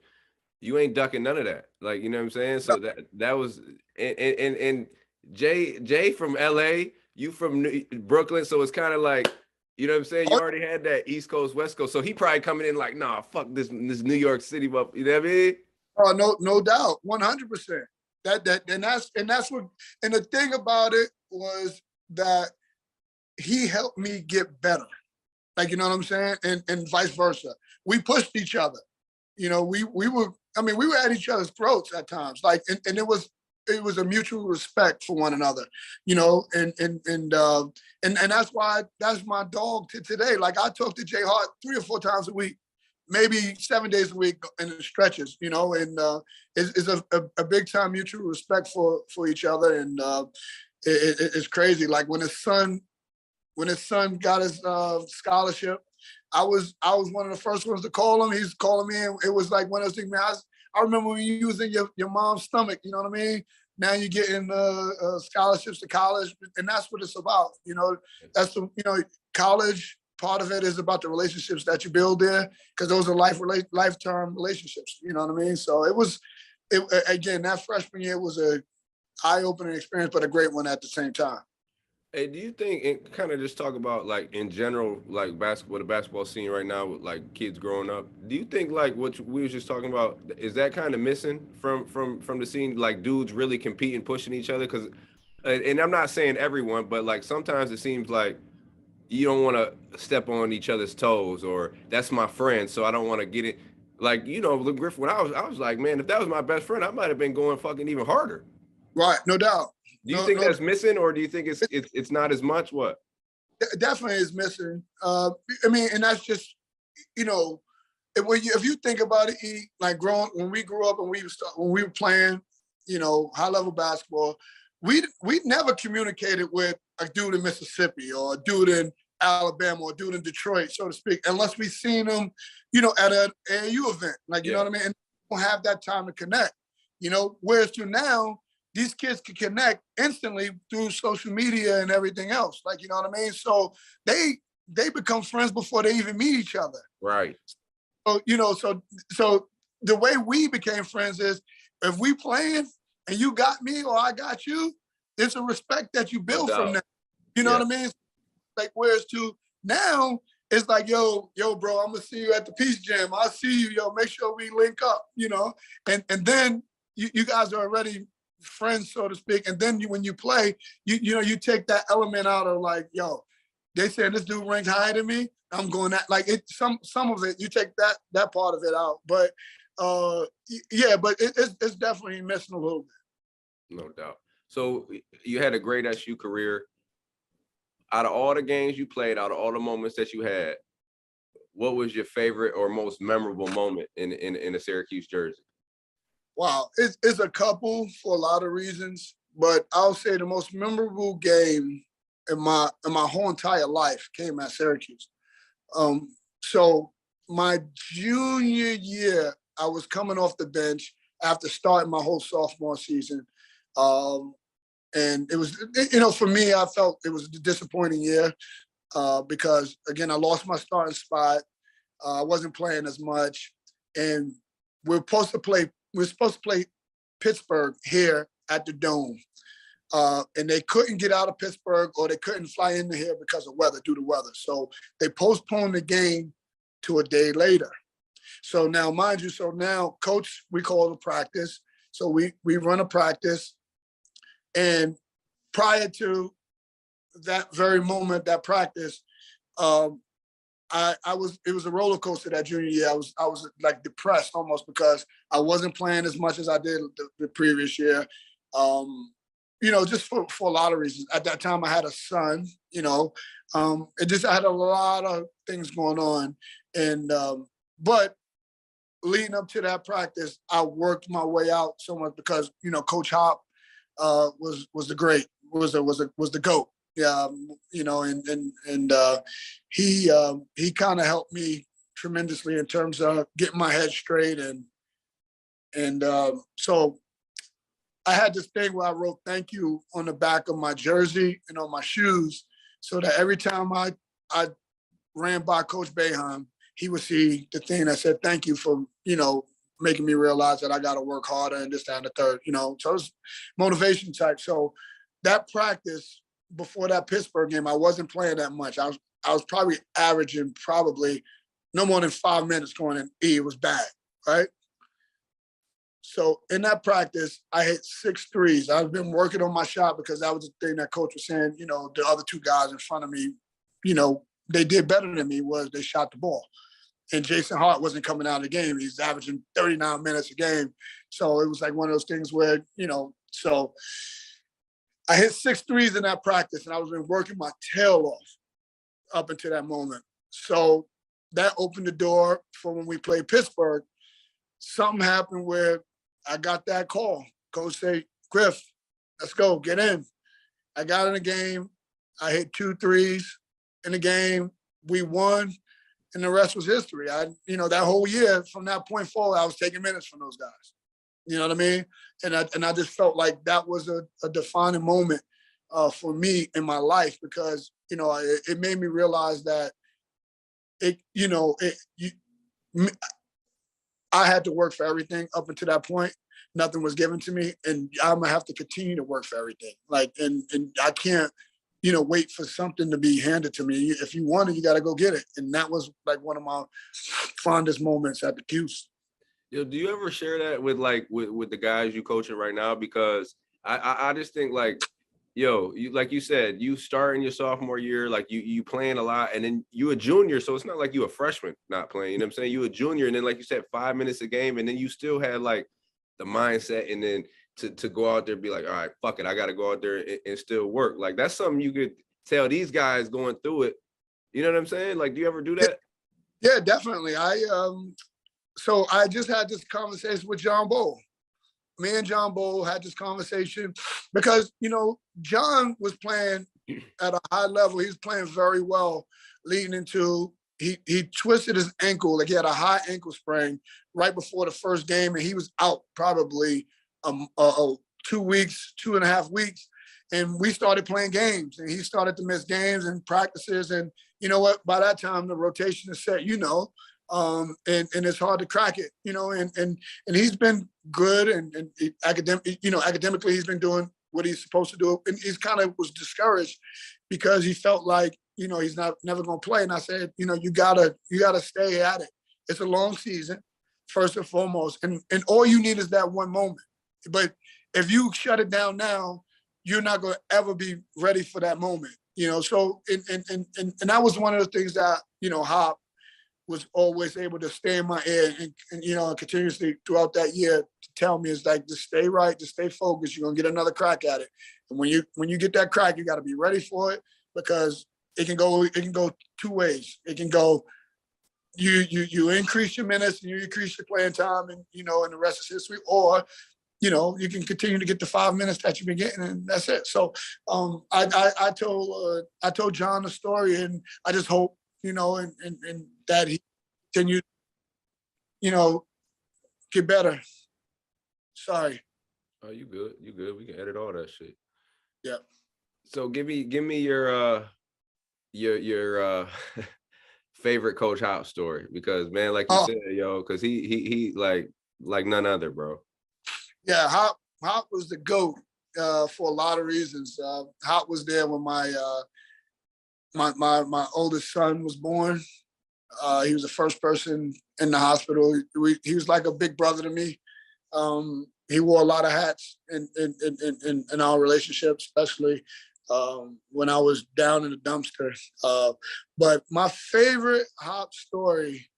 you ain't ducking none of that. Like, you know what I'm saying? So that was and Jay from LA, you from Brooklyn, so it's kind of like, you know what I'm saying? You already had that East Coast, West Coast. So he probably coming in like, nah, fuck this New York City, but you know what I mean? Oh, no doubt, 100%. That's what. And the thing about it was that he helped me get better. Like, you know what I'm saying? And vice versa. We pushed each other. We were at each other's throats at times. Like, and it was a mutual respect for one another, and that's why that's my dog to today. Like, I talk to Jay Hart 3 or 4 times a week, maybe 7 days a week in the stretches, and it's a big time mutual respect for each other. And it's crazy. Like when his son got his scholarship, I was one of the first ones to call him. He's calling me, and it was like one of those things, man. I remember when you was in your mom's stomach, you know what I mean? Now you're getting scholarships to college, and that's what it's about. That's college, part of it is about the relationships that you build there, because those are lifetime relationships. You know what I mean? So again, that freshman year was a eye-opening experience, but a great one at the same time. Hey, do you think, and kind of just talk about like in general, like basketball, the basketball scene right now with like kids growing up, do you think like what we was just talking about, is that kind of missing from the scene, like dudes really competing, pushing each other? Because, and I'm not saying everyone, but like sometimes it seems like you don't want to step on each other's toes, or that's my friend, so I don't want to get it. Like, Griff, when I was like, man, if that was my best friend, I might have been going fucking even harder. Right, no doubt. Do you think that's missing, or do you think it's not as much? What? Definitely is missing. And that's just, if you think about it, like when we grew up and when we were playing, high level basketball, we never communicated with a dude in Mississippi or a dude in Alabama or a dude in Detroit, so to speak, unless we seen them, at an AAU event, like, you know what I mean? And we don't have that time to connect, whereas to now, these kids can connect instantly through social media and everything else. Like, you know what I mean? So they become friends before they even meet each other. Right. So, so the way we became friends is, if we playing and you got me or I got you, it's a respect that you build from that. You know what I mean? Like, whereas to now, it's like, yo, bro, I'm gonna see you at the Peace Jam. I'll see you, make sure we link up, and then you guys are already friends, so to speak. And then when you play, you take that element out of like, yo, they saying this dude ranks higher than me. I'm going that like it. Some of it you take that part of it out, but yeah, but it's definitely missing a little bit. No doubt. So you had a great SU career. Out of all the games you played, out of all the moments that you had, what was your favorite or most memorable moment in a Syracuse jersey? Wow, it's a couple for a lot of reasons, but I'll say the most memorable game in my whole entire life came at Syracuse. So my junior year, I was coming off the bench after starting my whole sophomore season. And it was, for me, I felt it was a disappointing year because, again, I lost my starting spot. I wasn't playing as much. And we're supposed to play Pittsburgh here at the Dome. And they couldn't get out of Pittsburgh or they couldn't fly into here because of weather, due to weather. So they postponed the game to a day later. So now, mind you, coach, we call it a practice. So we run a practice. And prior to that very moment, that practice, it was a roller coaster that junior year. I was like depressed almost because I wasn't playing as much as I did the previous year. Just for a lot of reasons. At that time, I had a son, I had a lot of things going on. And, but leading up to that practice, I worked my way out so much because, Coach Hop was the GOAT. Yeah, he kind of helped me tremendously in terms of getting my head straight. And so I had this thing where I wrote thank you on the back of my jersey and on my shoes so that every time I ran by Coach Boeheim, he would see the thing that said thank you for, making me realize that I got to work harder and this, that, and the third, So it was motivation type. So that practice before that Pittsburgh game, I wasn't playing that much. I was probably averaging no more than 5 minutes going in E. It was bad, right? So in that practice, I hit 6 threes. I've been working on my shot because that was the thing that coach was saying, the other 2 guys in front of me, they did better than me was they shot the ball. And Jason Hart wasn't coming out of the game. He's averaging 39 minutes a game. So it was like one of those things where, so I hit 6 threes in that practice and I was been working my tail off up until that moment. So that opened the door for when we played Pittsburgh. Something happened where I got that call. Coach say, Griff, let's go, get in. I got in the game. I hit 2 threes in the game. We won. And the rest was history. That whole year from that point forward, I was taking minutes from those guys. You know what I mean? And I just felt like that was a defining moment for me in my life because, it made me realize that I had to work for everything up until that point. Nothing was given to me. And I'm going to have to continue to work for everything. And I can't, wait for something to be handed to me. If you want it, you got to go get it. And that was like one of my fondest moments at the Cuse. Yo, do you ever share that with the guys you coaching right now? Because I just think like you said, you starting your sophomore year, like you playing a lot, and then you a junior, so it's not like you a freshman not playing. You know what I'm saying? You a junior, and then like you said, 5 minutes a game, and then you still had like the mindset, and then to go out there and be like, all right, fuck it, I got to go out there and still work. Like that's something you could tell these guys going through it. You know what I'm saying? Like, do you ever do that? Yeah, definitely. So I just had this conversation with John Boeheim. Me and John Boeheim had this conversation because, John was playing at a high level. He was playing very well leading into, he twisted his ankle, like he had a high ankle sprain right before the first game. And he was out probably 2 weeks, 2.5 weeks. And we started playing games and he started to miss games and practices. And you know what, by that time, the rotation is set, and it's hard to crack it, and he's been good and academically he's been doing what he's supposed to do. And he's kind of was discouraged because he felt like, he's never going to play. And I said, you gotta stay at it. It's a long season, first and foremost. And all you need is that one moment. But if you shut it down now, you're not going to ever be ready for that moment. So and that was one of the things that Hop was always able to stay in my ear and continuously throughout that year to tell me is like, just stay right, just stay focused. You're gonna get another crack at it. And when you get that crack, you got to be ready for it, because it can go two ways. It can go, you increase your minutes and you increase your playing time, and and the rest is history, or you can continue to get the 5 minutes that you've been getting, and that's it. So I told John the story, and I just hope and that he continue get better. Sorry. Oh, you good? You good? We can edit all that shit. Yeah. So give me your favorite Coach Hop story, because man, like you said, because he like none other, bro. Yeah, Hop was the GOAT for a lot of reasons. Hop was there when my oldest son was born. He was the first person in the hospital. He was like a big brother to me. He wore a lot of hats in our relationship, especially when I was down in the dumpster. But my favorite Hop story,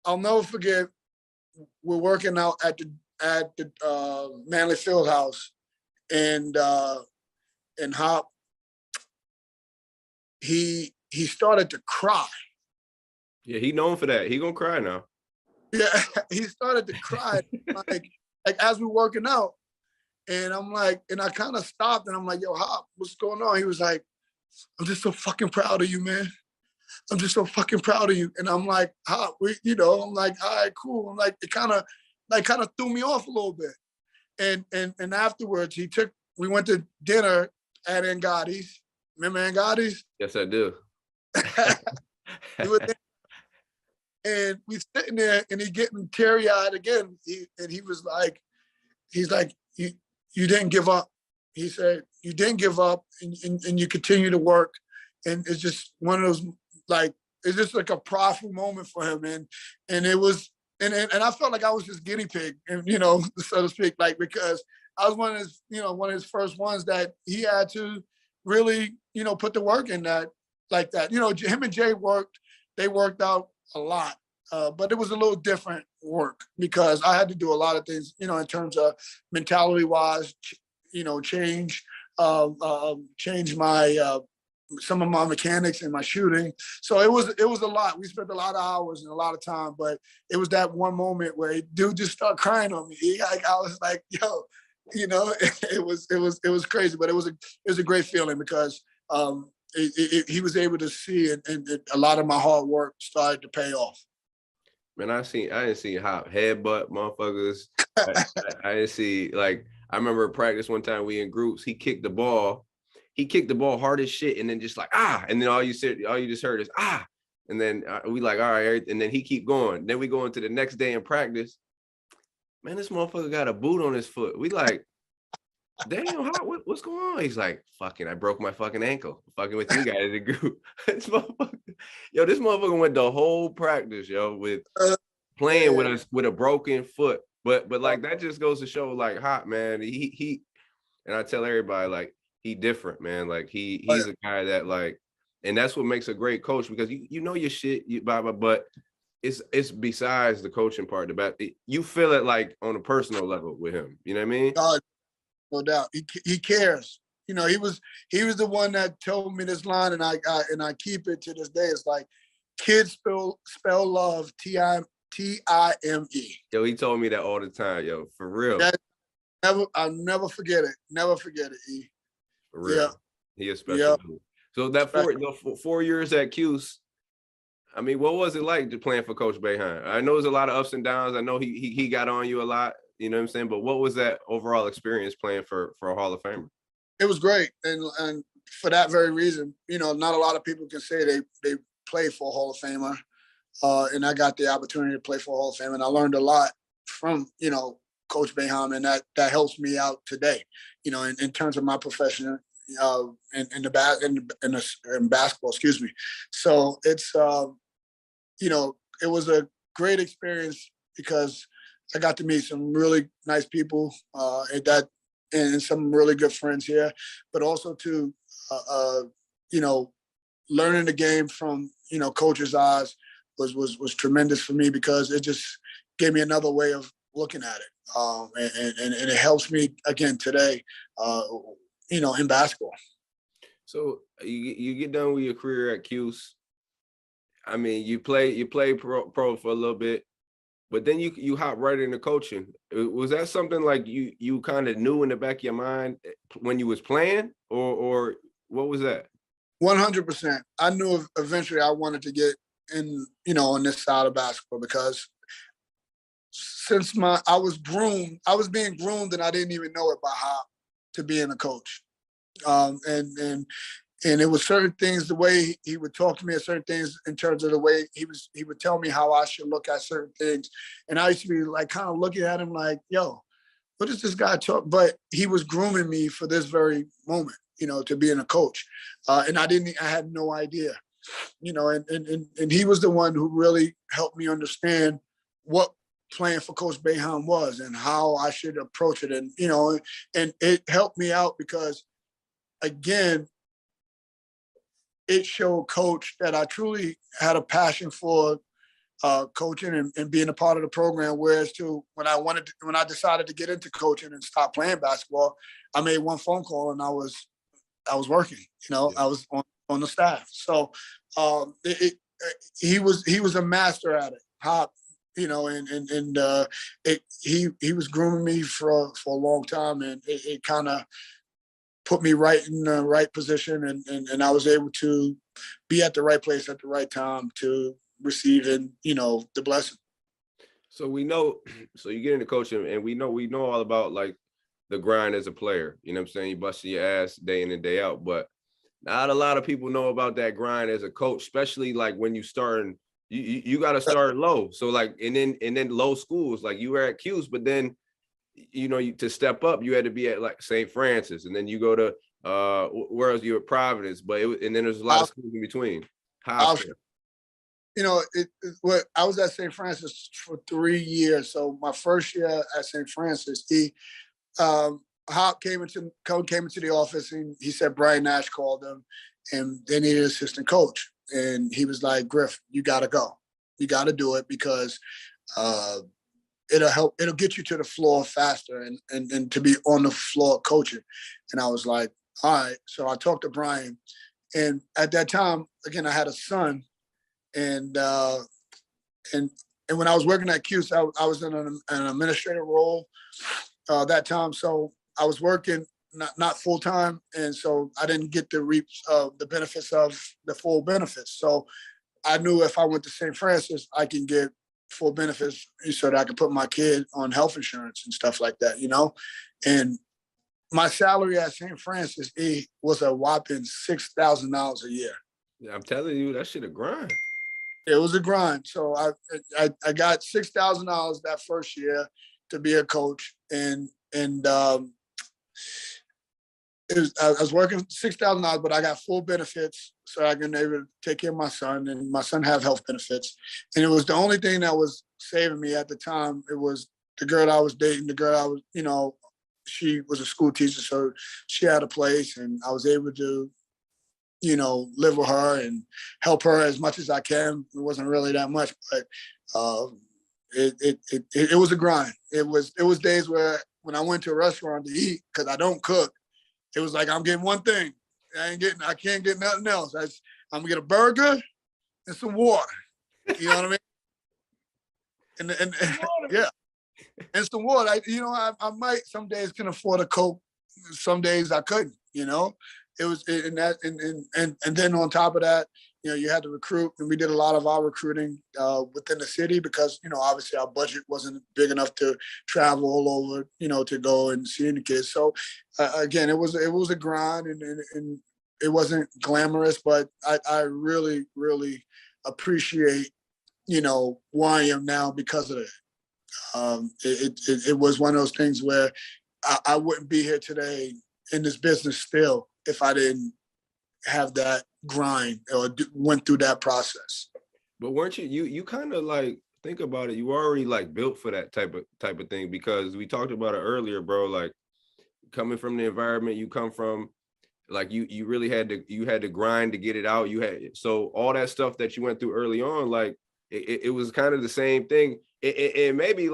I'll never forget. We're working out at the Manley Fieldhouse, and Hop, he started to cry. Yeah, he known for that. He gonna cry now. Yeah, he started to cry like as we're working out, and I'm like, and I kind of stopped, and I'm like, yo, Hop, what's going on? He was like, I'm just so fucking proud of you, man. I'm just so fucking proud of you. And I'm like, Hop, I'm like, all right, cool. I'm like, it kind of threw me off a little bit. And afterwards, we went to dinner at Angotti's. Remember Angotti's? Yes, I do. We were there, and we sitting there, and he getting teary-eyed again. He was like, he's like, you didn't give up. He said, you didn't give up, and you continue to work. And it's just one of those, like, it's just like a prideful moment for him. And it was, and I felt like I was his guinea pig, and so to speak, like, because I was one of his first ones that he had to really, put the work in that, like that. Him and Jay they worked out a lot, but it was a little different work, because I had to do a lot of things, in terms of mentality wise, change my some of my mechanics and my shooting. So it was a lot. We spent a lot of hours and a lot of time, but it was that one moment where dude just started crying on me. I was like, yo, it was crazy, but it was a great feeling, because he was able to see, and a lot of my hard work started to pay off. Man, I didn't see Hop headbutt motherfuckers. I didn't see, like, I remember at practice one time, we in groups, he kicked the ball hard as shit, and then just like, and then all you just heard is, and then we like, all right, and then he keep going. Then we go into the next day in practice. Man, this motherfucker got a boot on his foot. We like, damn, what's going on? He's like, fucking, I broke my fucking ankle. Fucking with you guys in the group. This motherfucker went the whole practice, with playing with us with a broken foot. But like, that just goes to show, like, Hop, man, he and I tell everybody, like, he different, man. Like, he's a guy that, like, and that's what makes a great coach, because you know your shit, but it's besides the coaching part. You feel it, like, on a personal level with him. You know what I mean? No doubt. He cares. He was the one that told me this line, and I keep it to this day. It's like, kids spell love Time. Yo, he told me that all the time, yo, for real. I'll never forget it. Never forget it, E. For real. Yeah. He is special. Yeah. So that 4 years at Cuse, I mean, what was it like to playing for Coach Boeheim? I know there's a lot of ups and downs. I know he got on you a lot, you know what I'm saying? But what was that overall experience playing for a Hall of Famer? It was great. And for that very reason, not a lot of people can say they played for a Hall of Famer. And I got the opportunity to play for a Hall of Fame, and I learned a lot from, Coach Boeheim, and that helps me out today, in terms of my profession, in basketball, excuse me. So it's, it was a great experience, because I got to meet some really nice people, and and some really good friends here, but also to, you know, learning the game from, you know, coach's eyes was tremendous for me because it just gave me another way of looking at it. And it helps me again today, you know, in basketball. So you get done with your career at Cuse. I mean, you play pro for a little bit, but then you hop right into coaching. Was that something like you kind of knew in the back of your mind when you was playing, or what was that? 100%. I knew eventually I wanted to get in, you know, on this side of basketball because since I was being groomed and I didn't even know it by how to being a coach. And it was certain things, the way he would talk to me, at certain things in terms of the way he would tell me how I should look at certain things. And I used to be like kind of looking at him like, yo, what is this guy talk? But he was grooming me for this very moment, you know, to being a coach. And I had no idea, you know, and he was the one who really helped me understand what playing for Coach Boeheim was and how I should approach it. And, you know, and it helped me out because, again, it showed Coach that I truly had a passion for coaching and being a part of the program. Whereas when I decided to get into coaching and stop playing basketball, I made one phone call and I was working. You know, yeah. I was on the staff. So he was a master at it. Hop, you know, he was grooming me for a long time, and it kind of put me right in the right position, and I was able to be at the right place at the right time to receive, and, you know, the blessing. So you get into coaching, and we know all about like the grind as a player. You know what I'm saying? You busting your ass day in and day out, but not a lot of people know about that grind as a coach, especially like when you starting. You got to start low. So like, and then low schools, like you were at Cuse, but then, you know, to step up, you had to be at like St. Francis, and then you go to where else? You at Providence, but and then there's a lot of schools in between. You know, I was at St. Francis for 3 years. So my first year at St. Francis, Hop came into the office, and he said Brian Nash called him, and they needed an assistant coach, and he was like, Griff, you got to go, you got to do it because it'll get you to the floor faster and to be on the floor coaching. And I was like, all right. So I talked to Brian, and at that time, again, I had a son, and when I was working at Cuse, I was in an administrative role that time. So I was working not full time, and so I didn't get to reap the benefits of the full benefits. So I knew if I went to St. Francis, I can get full benefits so that I could put my kid on health insurance and stuff like that, you know? And my salary at St. Francis was a whopping $6,000 a year. Yeah, I'm telling you, that shit a grind. It was a grind. So I got $6,000 that first year to be a coach, and I was working $6,000, but I got full benefits, so I can able to take care of my son, and my son have health benefits. And it was the only thing that was saving me at the time. It was the girl I was dating. The girl I was, you know, she was a school teacher, so she had a place, and I was able to, you know, live with her and help her as much as I can. It wasn't really that much, but it was a grind. It was days where when I went to a restaurant to eat, because I don't cook, it was like I'm getting one thing. I can't get nothing else. I'm gonna get a burger and some water. You know what I mean? And yeah, and some water. I might some days can afford a Coke. Some days I couldn't. You know, it was and then on top of that, you know, you had to recruit, and we did a lot of our recruiting within the city because, you know, obviously our budget wasn't big enough to travel all over, you know, to go and see the kids. So again, it was a grind, and it wasn't glamorous, but I really, really appreciate, you know, where I am now because of it. It was one of those things where I wouldn't be here today in this business still if I didn't have that grind or went through that process. But weren't you kind of like, think about it, you were already like built for that type of thing, because we talked about it earlier, bro. Like coming from the environment you come from, like you really had to grind to get it out. So all that stuff that you went through early on, like it was kind of the same thing. It maybe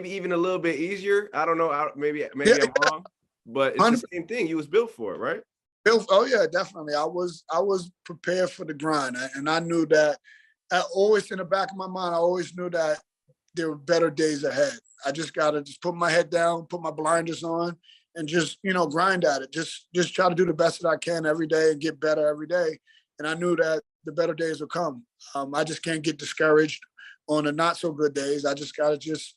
even a little bit easier. I don't know. Maybe I'm wrong, but it's the same thing. You was built for it, right? Oh yeah, definitely. I was prepared for the grind, and I knew that. Always in the back of my mind, I always knew that there were better days ahead. I just gotta just put my head down, put my blinders on, and just grind at it. Just try to do the best that I can every day and get better every day. And I knew that the better days will come. I just can't get discouraged on the not so good days. I just gotta just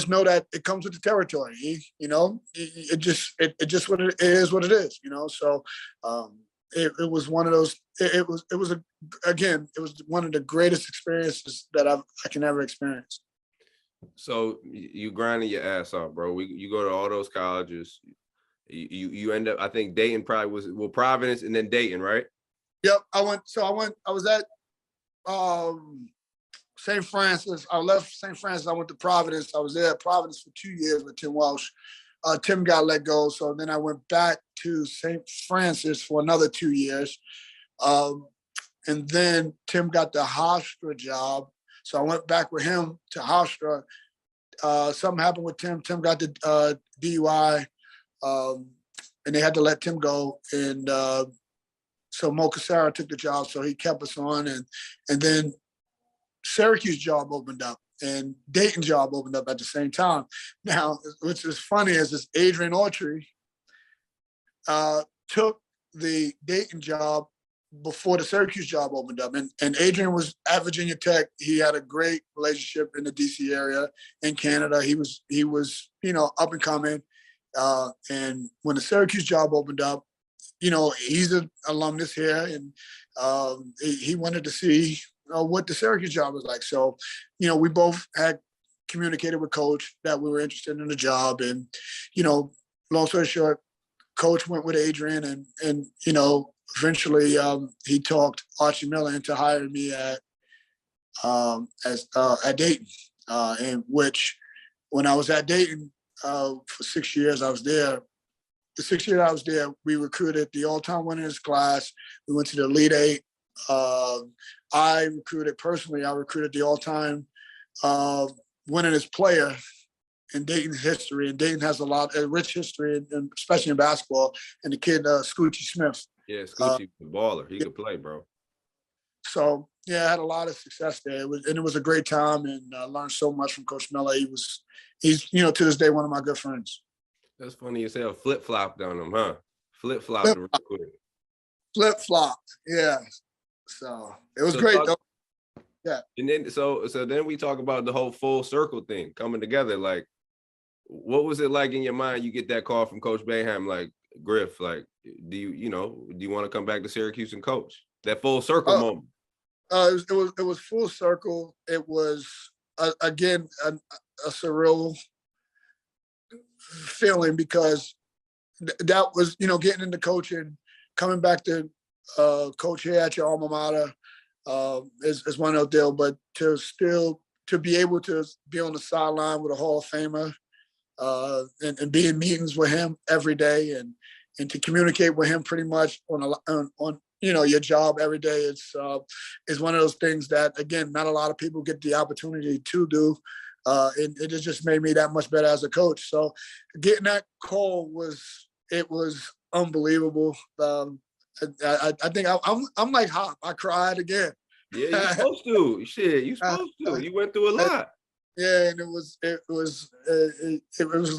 know that it comes with the territory. It just what it is, what it is. So it was one of those. It was one of the greatest experiences that I can ever experience. So you grinding your ass off, bro. You go to all those colleges. You end up, I think Dayton probably was, Providence and then Dayton, right? Yep. I was at St. Francis. I left St. Francis. I went to Providence. I was there at Providence for 2 years with Tim Welsh. Tim got let go. So then I went back to St. Francis for another 2 years. And then Tim got the Hofstra job. So I went back with him to Hofstra. Something happened with Tim. Tim got the DUI, and they had to let Tim go. And so Mo Cassara took the job, so he kept us on. And then Syracuse job opened up, and Dayton job opened up at the same time. Now, which is funny is this Adrian Autry took the Dayton job before the Syracuse job opened up. And Adrian was at Virginia Tech. He had a great relationship in the DC area, in Canada. He was, up and coming. And when the Syracuse job opened up, he's an alumnus here, and he wanted to see what the Syracuse job was like. So, we both had communicated with Coach that we were interested in the job. And, long story short, Coach went with Adrian, and eventually he talked Archie Miller into hiring me at Dayton, in which when I was at Dayton for 6 years, I was there. The 6 years I was there, we recruited the all-time winners class. We went to the Elite Eight. I recruited the all-time winningest player in Dayton's history. And Dayton has a rich history, and especially in basketball. And the kid, Scoochie Smith. Yeah, Scoochie, the baller. He could play, bro. So, yeah, I had a lot of success there. It was a great time, and I learned so much from Coach Miller. He's to this day, one of my good friends. That's funny as hell. Flip-flopped on him, huh? Flip-flopped real quick. Flip-flopped, yeah. So, it was great, though. Yeah. And then, so then we talk about the whole full circle thing coming together. Like, what was it like in your mind? You get that call from Coach Boeheim, like, Griff, like, do you want to come back to Syracuse and coach? That full circle moment. It was full circle. It was again a surreal feeling, because that was getting into coaching, coming back to coach here at your alma mater is one of those deals. But to be able to be on the sideline with a Hall of Famer and be in meetings with him every day, and to communicate with him pretty much on your job every day, is one of those things that, again, not a lot of people get the opportunity to do. And it just made me that much better as a coach. So getting that call was unbelievable. I think I'm like Hop. I cried again. Yeah, you're supposed to. Shit, you supposed to. You went through a lot. Yeah, and it was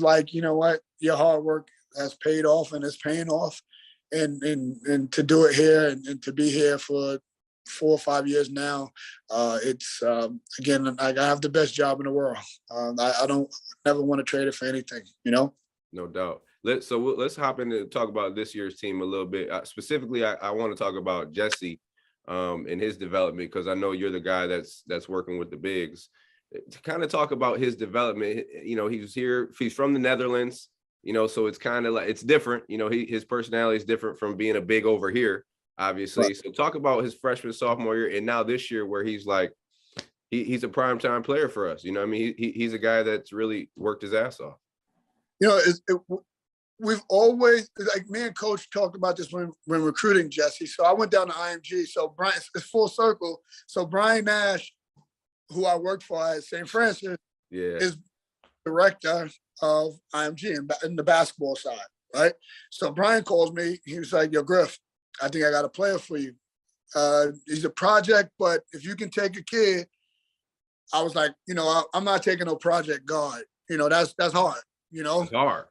like, you know what, your hard work has paid off, and it's paying off, and to do it here and to be here for 4 or 5 years now, it's again, I have the best job in the world. I don't never want to trade it for anything, No doubt. Let's hop in and talk about this year's team a little bit. Specifically, I want to talk about Jesse and his development, because I know you're the guy that's working with the bigs. To kind of talk about his development, he's here. He's from the Netherlands, so it's kind of like, it's different. His personality is different from being a big over here, obviously. Right. So talk about his freshman, sophomore year, and now this year, where he's like, he's a primetime player for us. He's a guy that's really worked his ass off. we've always, like me and Coach talked about this when recruiting Jesse. So I went down to IMG. So Brian, it's full circle. So Brian Nash, who I worked for at St. Francis, is director of IMG in the basketball side, right? So Brian calls me. He was like, yo, Griff, I think I got a player for you. He's a project, but if you can take a kid, I was like, I'm not taking no project guard. That's hard. It's hard.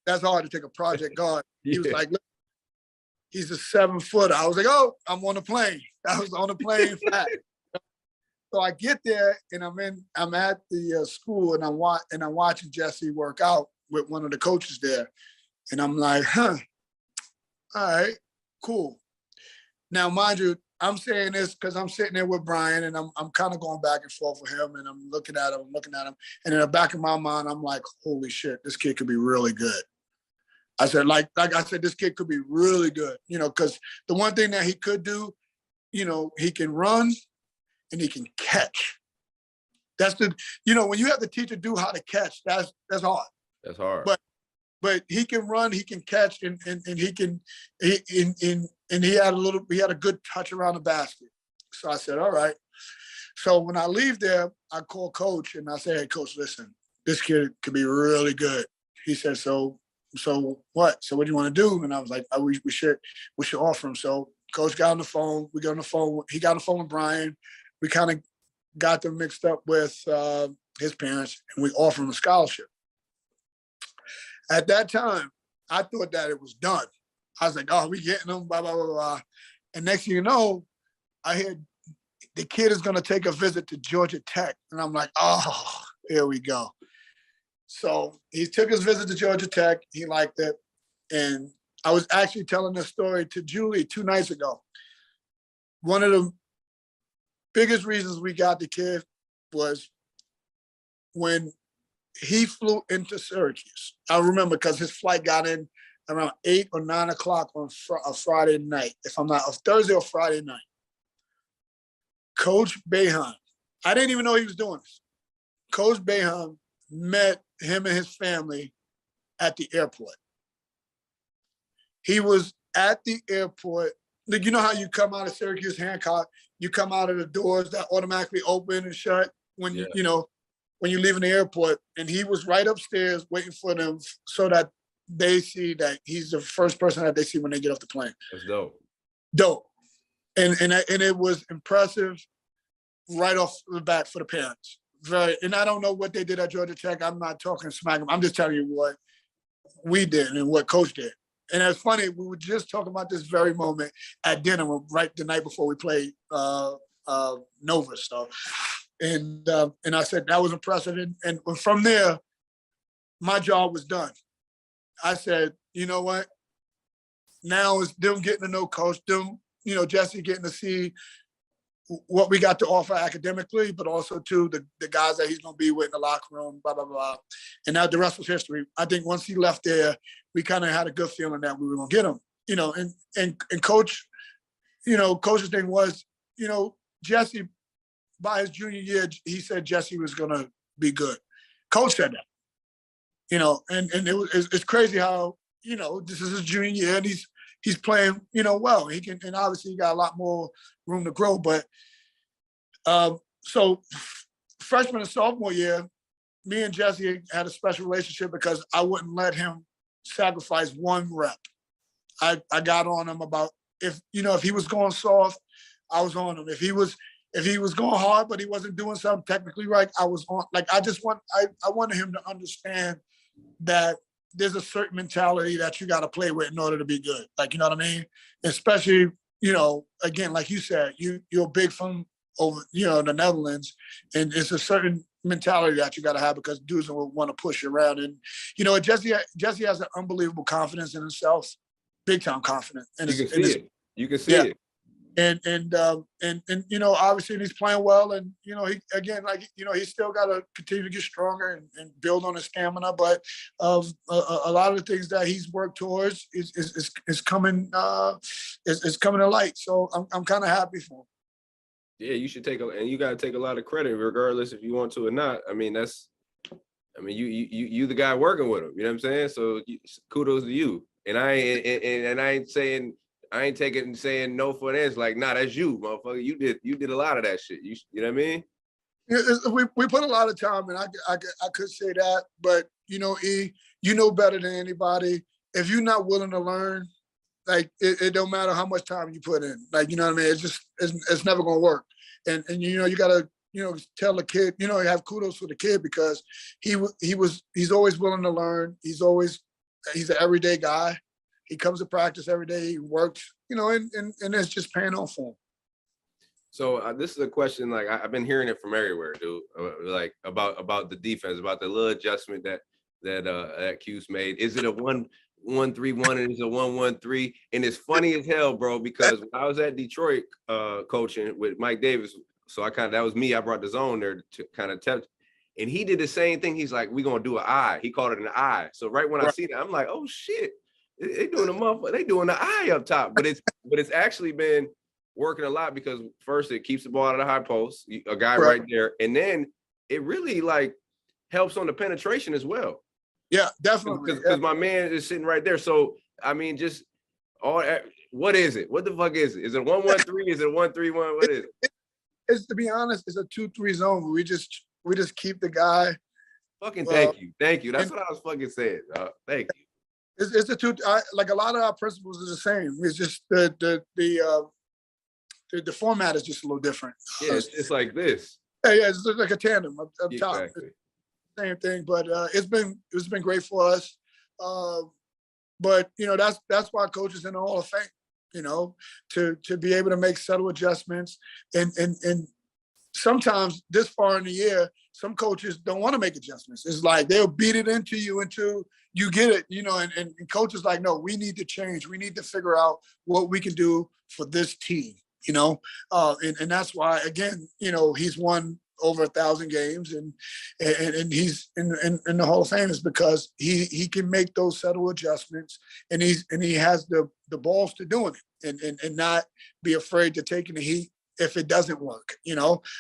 That's hard to take a project guard. He was like, look, he's a 7-footer. I was like, oh, I'm on the plane. I was on the plane fast. So I get there and I'm at the school and I'm watching Jesse work out with one of the coaches there. And I'm like, all right, cool. Now, mind you, I'm saying this because I'm sitting there with Brian and I'm kind of going back and forth with him and I'm looking at him. And in the back of my mind, I'm like, holy shit, this kid could be really good. I said, like I said, this kid could be really good, because the one thing that he could do, he can run and he can catch. That's when you have to teach a dude how to catch, that's hard. That's hard. But he can run, he can catch, and he can, and he had a good touch around the basket. So I said, all right. So when I leave there, I call Coach and I say, hey, Coach, listen, this kid could be really good. He said, so what? So what do you want to do? And I was like, we should offer him. So Coach got on the phone. We got on the phone. He got on the phone with Brian. We kind of got them mixed up with his parents, and we offered him a scholarship. At that time, I thought that it was done. I was like, oh, we getting him, blah, blah, blah, blah. And next thing you know, I heard the kid is going to take a visit to Georgia Tech. And I'm like, oh, here we go. So he took his visit to Georgia Tech. He liked it. And I was actually telling this story to Julie 2 nights ago. One of the biggest reasons we got the kid was when he flew into Syracuse. I remember because his flight got in around 8 or 9 o'clock on a Friday night, if I'm not, a Thursday or Friday night. Coach Boeheim, I didn't even know he was doing this. Coach Boeheim met him and his family at the airport. He was at the airport. Like, you know how you come out of Syracuse Hancock, you come out of the doors that automatically open and shut when when you're leaving the airport, and he was right upstairs waiting for them so that they see that he's the first person that they see when they get off the plane. That's dope. Dope. And it was impressive right off the bat for the parents. And I don't know what they did at Georgia Tech. I'm not talking smack. I'm just telling you what we did and what Coach did. And it's funny, we were just talking about this very moment at dinner right the night before we played Nova stuff. And I said, that was impressive. And from there, my job was done. I said, you know what? Now it's them getting to know Coach, them, Jesse getting to see what we got to offer academically, but also to the guys that he's going to be with in the locker room, blah, blah, blah. And now the rest was history. I think once he left there, we kind of had a good feeling that we were going to get him, and Coach, Coach's thing was, Jesse, by his junior year, he said Jesse was going to be good. Coach said that, and it's crazy how, this is his junior year and he's playing, well. He can, and obviously he got a lot more room to grow. But so freshman and sophomore year, me and Jesse had a special relationship because I wouldn't let him sacrifice one rep. I got on him about if he was going soft, I was on him. If he was going hard, but he wasn't doing something technically right, I was on. Like I wanted him to understand that there's a certain mentality that you got to play with in order to be good. Like, you know what I mean? Especially, again, like you said, you're big from over, the Netherlands, and it's a certain mentality that you got to have because dudes will want to push you around. And, Jesse has an unbelievable confidence in himself, big time confidence. And you can see it. You can see it. And obviously he's playing well, and he again, he's still got to continue to get stronger and build on his stamina. But a lot of the things that he's worked towards is coming coming to light. So I'm kind of happy for him. Yeah, you should and you got to take a lot of credit, regardless if you want to or not. I mean, I mean, you the guy working with him. You know what I'm saying? So kudos to you. And I ain't saying no for an answer. Like, nah, that's you, motherfucker. You did a lot of that shit. You know what I mean? We put a lot of time, and I could say that, but you know better than anybody. If you're not willing to learn, like it don't matter how much time you put in. Like, you know what I mean? It's never gonna work. And you gotta tell the kid, you have kudos for the kid because he's always willing to learn. He's an everyday guy. He comes to practice every day. He works, and it's just paying off for him. So this is a question, like I've been hearing it from everywhere, dude. Like about the defense, about the little adjustment that Q's made. Is it a 1-1-3-1 and is it a 1-1-3? And it's funny as hell, bro, because when I was at Detroit coaching with Mike Davis, so that was me. I brought the zone there to kind of test, and he did the same thing. He's like, we're gonna do an eye. He called it an eye. So right when I see that, I'm like, oh shit, they doing the eye up top. But it's actually been working a lot because first it keeps the ball out of the high post, a guy right there, and then it really like helps on the penetration as well. Yeah, definitely. Because my man is sitting right there. So I mean, just what is it? What the fuck is it? Is it 1-1-3? Is it 1-3-1? What is it? It's, to be honest, it's a 2-3 zone. We just keep the guy. Fucking thank you. That's what I was fucking saying. Thank you. It's a two. Like a lot of our principles are the same. It's just the format is just a little different. Yeah, it's like this. Yeah, it's like a tandem up top. Exactly. Same thing, but it's been great for us. But that's why coaches in the Hall of Fame. To be able to make subtle adjustments, and sometimes this far in the year, some coaches don't want to make adjustments. It's like they'll beat it into you until you get it. And coaches like, no, we need to change. We need to figure out what we can do for this team. And that's why, again, he's won over 1,000 games and he's in the Hall of Fame is because he can make those subtle adjustments and he has the balls to doing it and not be afraid to taking the heat if it doesn't work,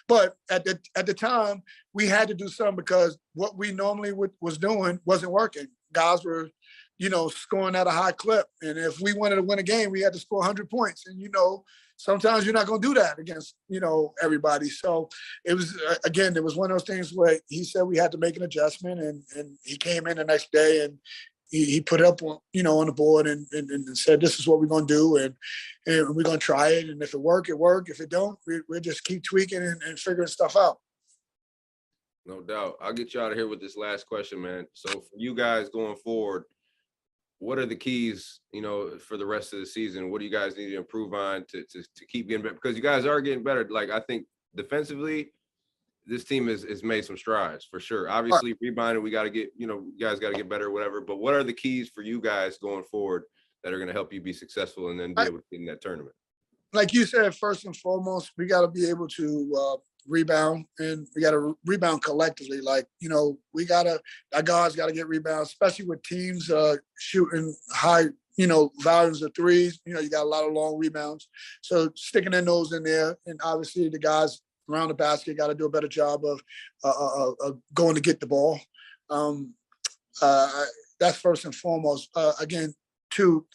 But at the time we had to do something because what we normally was doing wasn't working. Guys were, scoring at a high clip. And if we wanted to win a game, we had to score 100 points. And, sometimes you're not going to do that against, everybody. So it was, again, it was one of those things where he said we had to make an adjustment and he came in the next day and he put it up on, on the board and said, this is what we're going to do. And we're going to try it. And if it work, it work. If it don't, we'll just keep tweaking and figuring stuff out. No doubt. I'll get you out of here with this last question, man. So for you guys going forward, what are the keys, for the rest of the season? What do you guys need to improve on to keep getting better? Because you guys are getting better. Like, I think defensively, this team has made some strides for sure. Obviously, rebounding, we got to get, you guys got to get better or whatever. But what are the keys for you guys going forward that are going to help you be successful and then be able to get in that tournament? Like you said, first and foremost, we got to be able to rebound, and we got to rebound collectively. Like, our guards got to get rebounds, especially with teams shooting high, volumes of threes. You got a lot of long rebounds. So sticking their nose in there, and obviously the guys around the basket got to do a better job of going to get the ball. That's first and foremost. Again, two,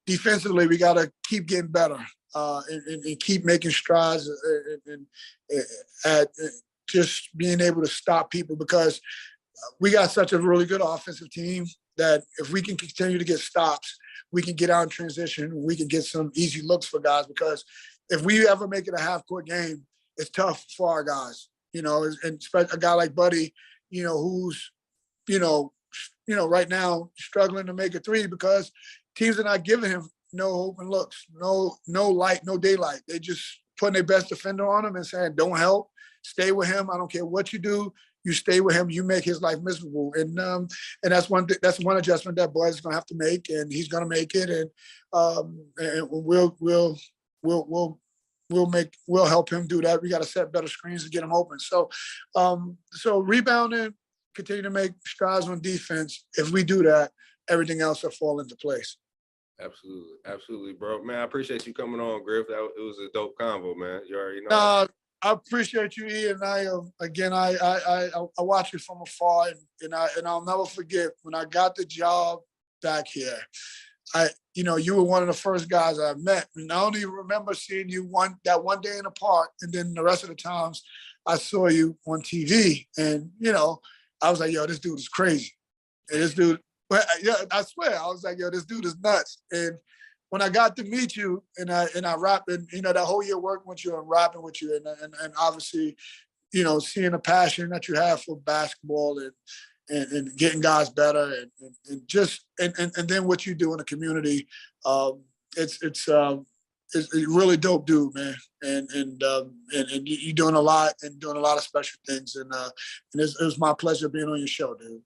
defensively, we got to keep getting better and keep making strides at just being able to stop people, because we got such a really good offensive team that if we can continue to get stops, we can get out in transition. We can get some easy looks for guys, because if we ever make it a half-court game, it's tough for our guys, and a guy like Buddy, who's, right now struggling to make a three because teams are not giving him no open looks, no light, no daylight. They just putting their best defender on him and saying, don't help, stay with him. I don't care what you do. You stay with him. You make his life miserable. And that's one adjustment that Boyd's going to have to make, and he's going to make it. And we'll help him do that. We got to set better screens to get him open. So rebounding, continue to make strides on defense. If we do that, everything else will fall into place. Absolutely, bro. Man, I appreciate you coming on, Griff. It was a dope convo, man. You already know. I appreciate you, Ian. I watch you from afar, and I'll never forget when I got the job back here. You were one of the first guys I met, and I only remember seeing you one day in the park, and then the rest of the times I saw you on TV, and I was like, yo, this dude is crazy, and this dude, yeah, I swear, I was like, yo, this dude is nuts, and when I got to meet you and I rapped, and that whole year working with you and rapping with you, and obviously, seeing the passion that you have for basketball and getting guys better and then what you do in the community, it's a really dope dude, man, and you're doing a lot and doing a lot of special things, and it was my pleasure being on your show, dude.